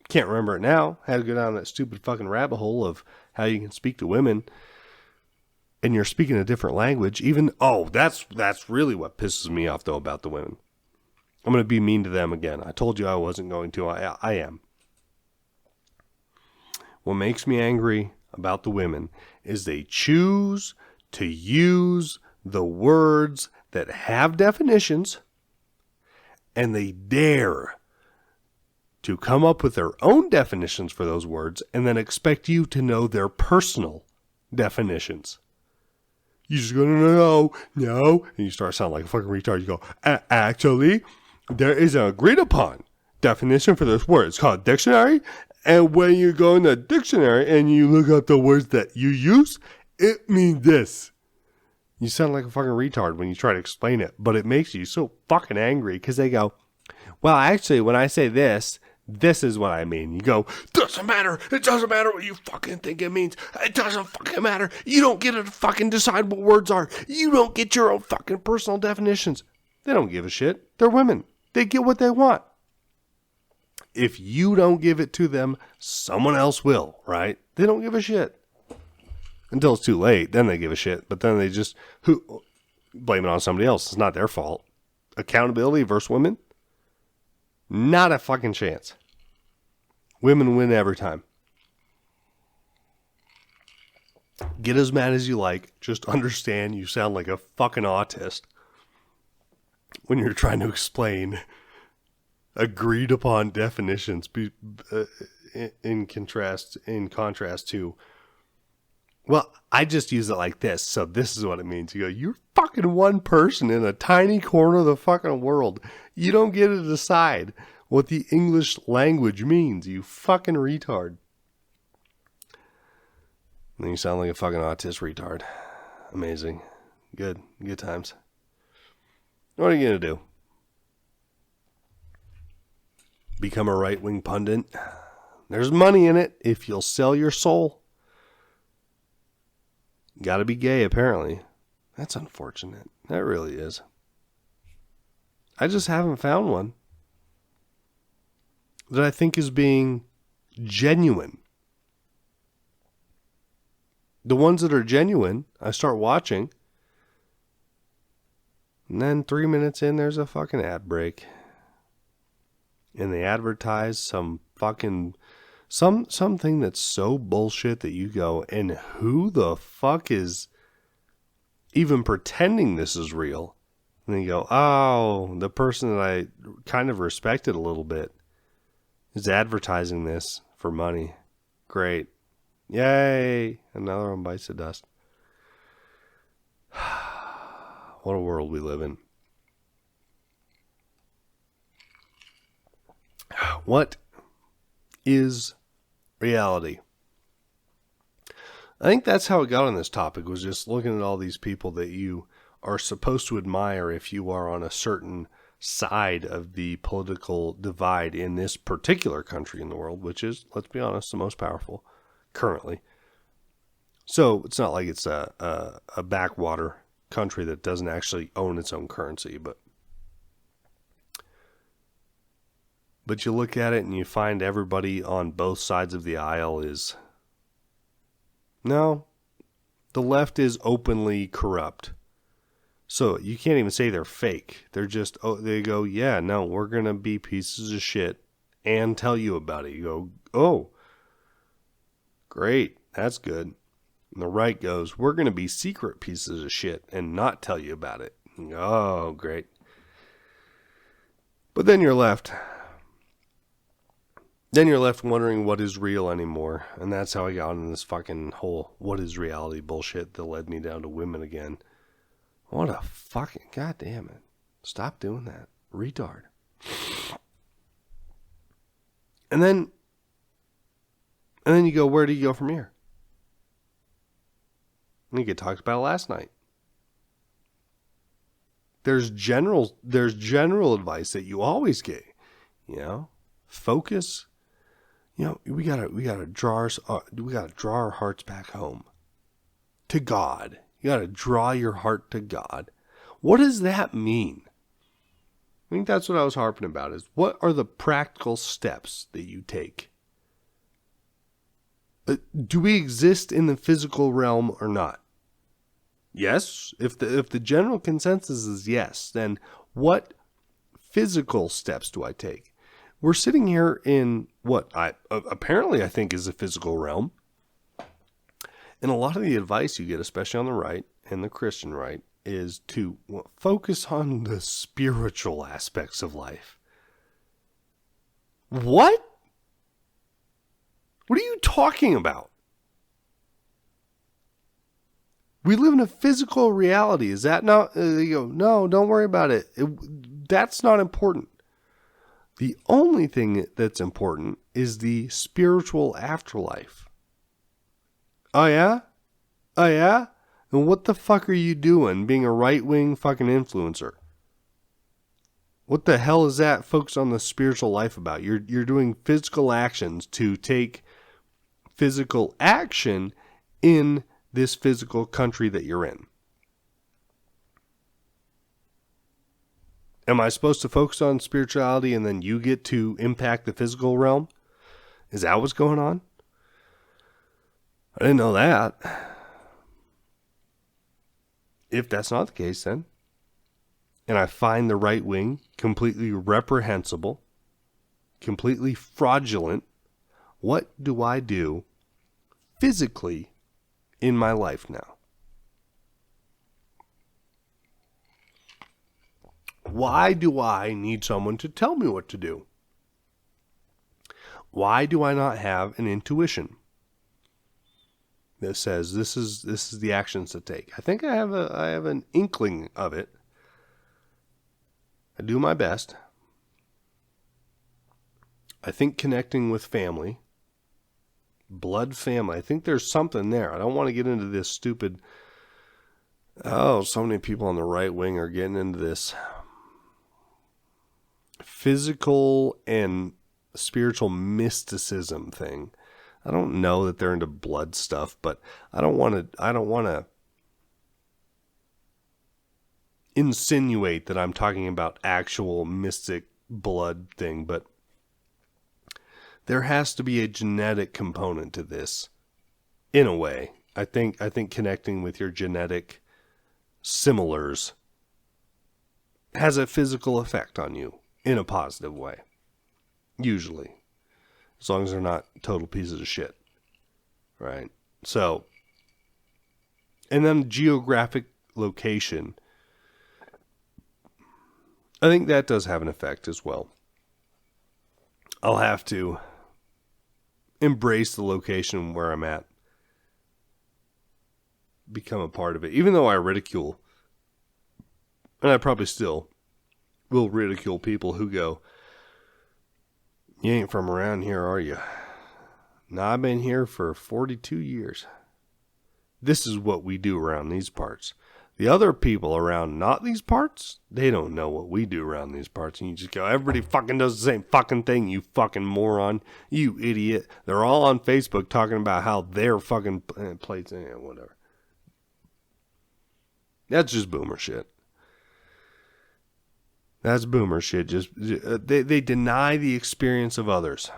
Can't remember it now. Had to go down that stupid fucking rabbit hole of how you can speak to women and you're speaking a different language. That's really what pisses me off, though, about the women. I'm going to be mean to them again. I told you I wasn't going to. I am. What makes me angry about the women is they choose to use the words that have definitions, and they dare to come up with their own definitions for those words and then expect you to know their personal definitions. You just go, no, and you start sounding like a fucking retard. You go, actually, there is an agreed upon definition for this word. It's called dictionary. And when you go in the dictionary and you look up the words that you use, it means this. You sound like a fucking retard when you try to explain it, but it makes you so fucking angry because they go, well, actually, when I say this is what I mean. You go, doesn't matter. It doesn't matter what you fucking think it means. It doesn't fucking matter. You don't get to fucking decide what words are. You don't get your own fucking personal definitions. They don't give a shit. They're women. They get what they want. If you don't give it to them, someone else will, right? They don't give a shit. Until it's too late, then they give a shit. But then they just blame it on somebody else. It's not their fault. Accountability versus women? Not a fucking chance. Women win every time. Get as mad as you like. Just understand you sound like a fucking autist when you're trying to explain agreed upon definitions in contrast to, well, I just use it like this, so this is what it means. You go, you're fucking one person in a tiny corner of the fucking world. You don't get to decide what the English language means, you fucking retard. And then you sound like a fucking autist retard. Amazing. Good times. What are you going to do? Become a right-wing pundit? There's money in it if you'll sell your soul. Gotta be gay, apparently. That's unfortunate. That really is. I just haven't found one that I think is being genuine. The ones that are genuine, I start watching, and then 3 minutes in, there's a fucking ad break. And they advertise some fucking something that's so bullshit that you go, and who the fuck is even pretending this is real? And then you go, oh, the person that I kind of respected a little bit is advertising this for money. Great. Yay. Another one bites the dust. What a world we live in. What is reality? I think that's how it got on this topic, was just looking at all these people that you are supposed to admire if you are on a certain side of the political divide in this particular country in the world, which is, let's be honest, the most powerful currently. So it's not like it's a backwater country that doesn't actually own its own currency, but you look at it and you find everybody on both sides of the aisle is, no, the left is openly corrupt. So you can't even say they're fake. They're just, they go, yeah, no, we're going to be pieces of shit and tell you about it. You go, oh, great, that's good. And the right goes, we're going to be secret pieces of shit and not tell you about it. You go, oh, great. But then you're left wondering what is real anymore. And that's how I got in this fucking whole what is reality bullshit that led me down to women again. What a fucking, goddamn it. Stop doing that. Retard. And then you go, where do you go from here? And you get talked about last night. There's general advice that you always get. You know, focus. You know, we gotta draw our hearts back home to God. You gotta draw your heart to God. What does that mean? I think that's what I was harping about. Is what are the practical steps that you take? Do we exist in the physical realm or not? Yes. If the general consensus is yes, then what physical steps do I take? We're sitting here in what I think is a physical realm. And a lot of the advice you get, especially on the right and the Christian right, is to focus on the spiritual aspects of life. What? What are you talking about? We live in a physical reality. Is that not? You go, no, don't worry about it. That's not important. The only thing that's important is the spiritual afterlife. Oh yeah? Oh yeah? And what the fuck are you doing being a right-wing fucking influencer? What the hell is that focused on the spiritual life about? You're doing physical actions to take physical action in this physical country that you're in. Am I supposed to focus on spirituality and then you get to impact the physical realm? Is that what's going on? I didn't know that. If that's not the case, then, and I find the right wing completely reprehensible, completely fraudulent, what do I do physically in my life now? Why do I need someone to tell me what to do? Why do I not have an intuition that says this is the actions to take? I think I have an inkling of it. I do my best. I think connecting with family, blood family, I think there's something there. I don't want to get into this stupid, so many people on the right wing are getting into this physical and spiritual mysticism thing. I don't know that they're into blood stuff, but I don't want to insinuate that I'm talking about actual mystic blood thing, but there has to be a genetic component to this in a way. I think connecting with your genetic similars has a physical effect on you in a positive way. Usually. As long as they're not total pieces of shit. Right? So, and then geographic location. I think that does have an effect as well. I'll have to embrace the location where I'm at. Become a part of it. Even though I ridicule, and I probably still will ridicule people who go, you ain't from around here, are you? No, I've been here for 42 years. This is what we do around these parts. The other people around not these parts, they don't know what we do around these parts. And you just go, everybody fucking does the same fucking thing, you fucking moron. You idiot. They're all on Facebook talking about how their fucking plates, whatever. That's just boomer shit. That's boomer shit. Just they deny the experience of others.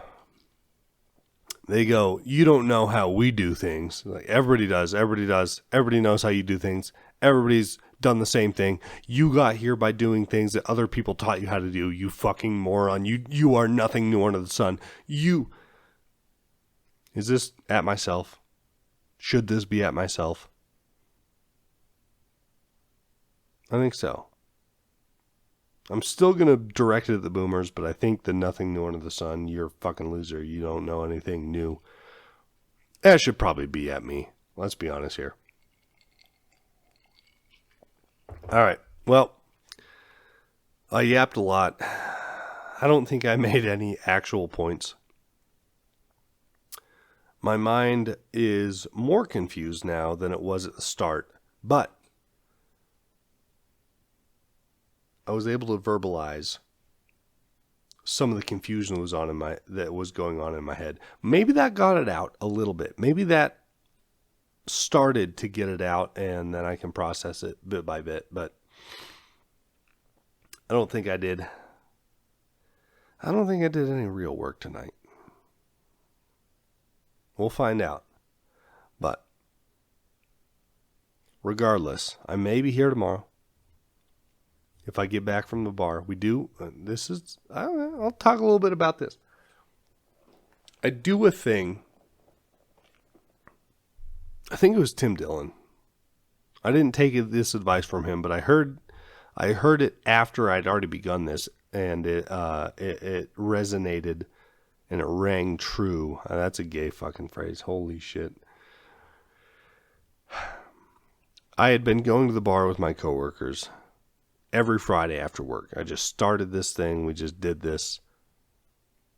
They go, you don't know how we do things. Like everybody does. Everybody knows how you do things. Everybody's done the same thing. You got here by doing things that other people taught you how to do. You fucking moron. You are nothing new under the sun. Is this at myself? Should this be at myself? I think so. I'm still going to direct it at the boomers, but I think the nothing new under the sun, you're a fucking loser. You don't know anything new. That should probably be at me. Let's be honest here. All right. Well, I yapped a lot. I don't think I made any actual points. My mind is more confused now than it was at the start, but I was able to verbalize some of the confusion that was going on in my head. Maybe that got it out a little bit. Maybe that started to get it out, and then I can process it bit by bit. But I don't think I did. I don't think I did any real work tonight. We'll find out. But regardless, I may be here tomorrow. If I get back from the bar, I don't know, I'll talk a little bit about this. I do a thing. I think it was Tim Dillon. I didn't take this advice from him, but I heard it after I'd already begun this, and it resonated and it rang true. That's a gay fucking phrase. Holy shit. I had been going to the bar with my coworkers every Friday after work. I just started this thing. We just did this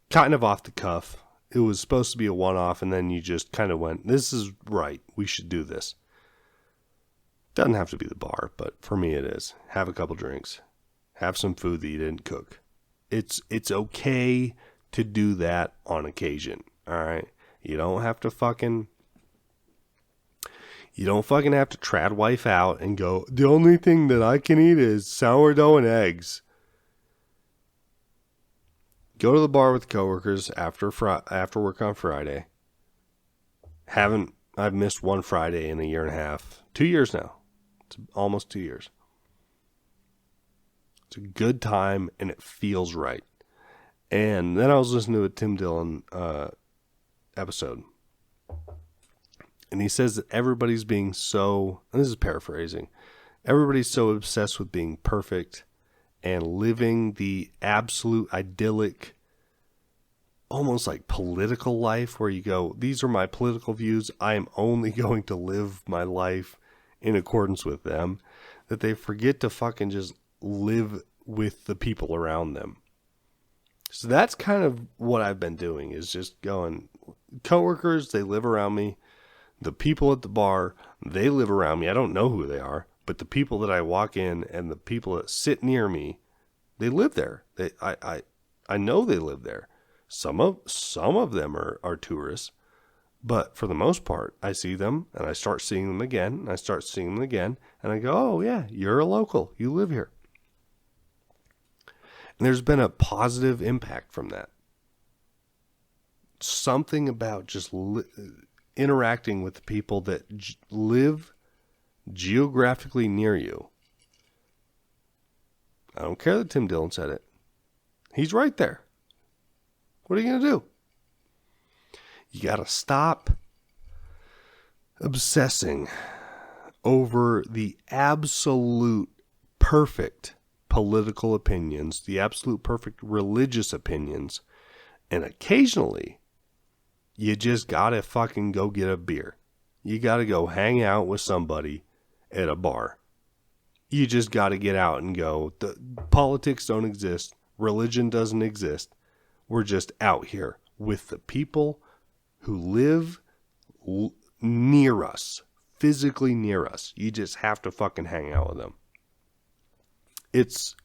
kind of off the cuff. It was supposed to be a one-off, and then you just kind of went, this is right. We should do this. Doesn't have to be the bar, but for me it is. Have a couple drinks. Have some food that you didn't cook. It's okay to do that on occasion, all right? You don't have to fucking have to trad wife out and go, the only thing that I can eat is sourdough and eggs. Go to the bar with coworkers after work on Friday. I've missed one Friday in a year and a half. 2 years now. It's almost 2 years. It's a good time and it feels right. And then I was listening to a Tim Dillon episode. And he says that everybody's being so, and this is paraphrasing, everybody's so obsessed with being perfect and living the absolute idyllic, almost like political life where you go, these are my political views. I am only going to live my life in accordance with them, that they forget to fucking just live with the people around them. So that's kind of what I've been doing, is just going, coworkers, they live around me. The people at the bar, they live around me. I don't know who they are, but the people that I walk in and the people that sit near me, they live there. I know they live there. Some of them are tourists, but for the most part, I see them and I start seeing them again, and I start seeing them again, and I go, oh yeah, you're a local. You live here. And there's been a positive impact from that. Something about just interacting with the people that live geographically near you. I don't care that Tim Dillon said it. He's right there. What are you going to do? You got to stop obsessing over the absolute perfect political opinions, the absolute perfect religious opinions, and occasionally you just gotta fucking go get a beer. You gotta go hang out with somebody at a bar. You just gotta get out and go, the politics don't exist. Religion doesn't exist. We're just out here with the people who live near us, physically near us. You just have to fucking hang out with them. It's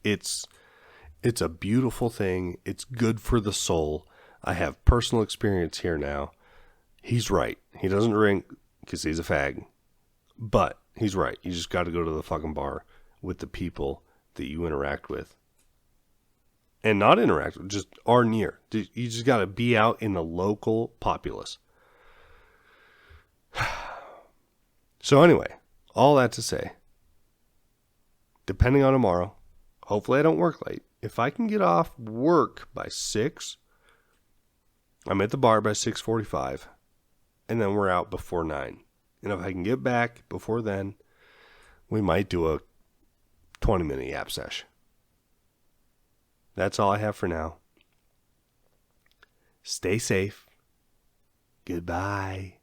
a beautiful thing. It's good for the soul. I have personal experience here now. He's right. He doesn't drink because he's a fag. But he's right. You just got to go to the fucking bar with the people that you interact with. And not interact with, just are near. You just got to be out in the local populace. So anyway, all that to say, depending on tomorrow, hopefully I don't work late. If I can get off work by 6, I'm at the bar by 6:45, and then we're out before 9. And if I can get back before then, we might do a 20-minute yap sesh. That's all I have for now. Stay safe. Goodbye.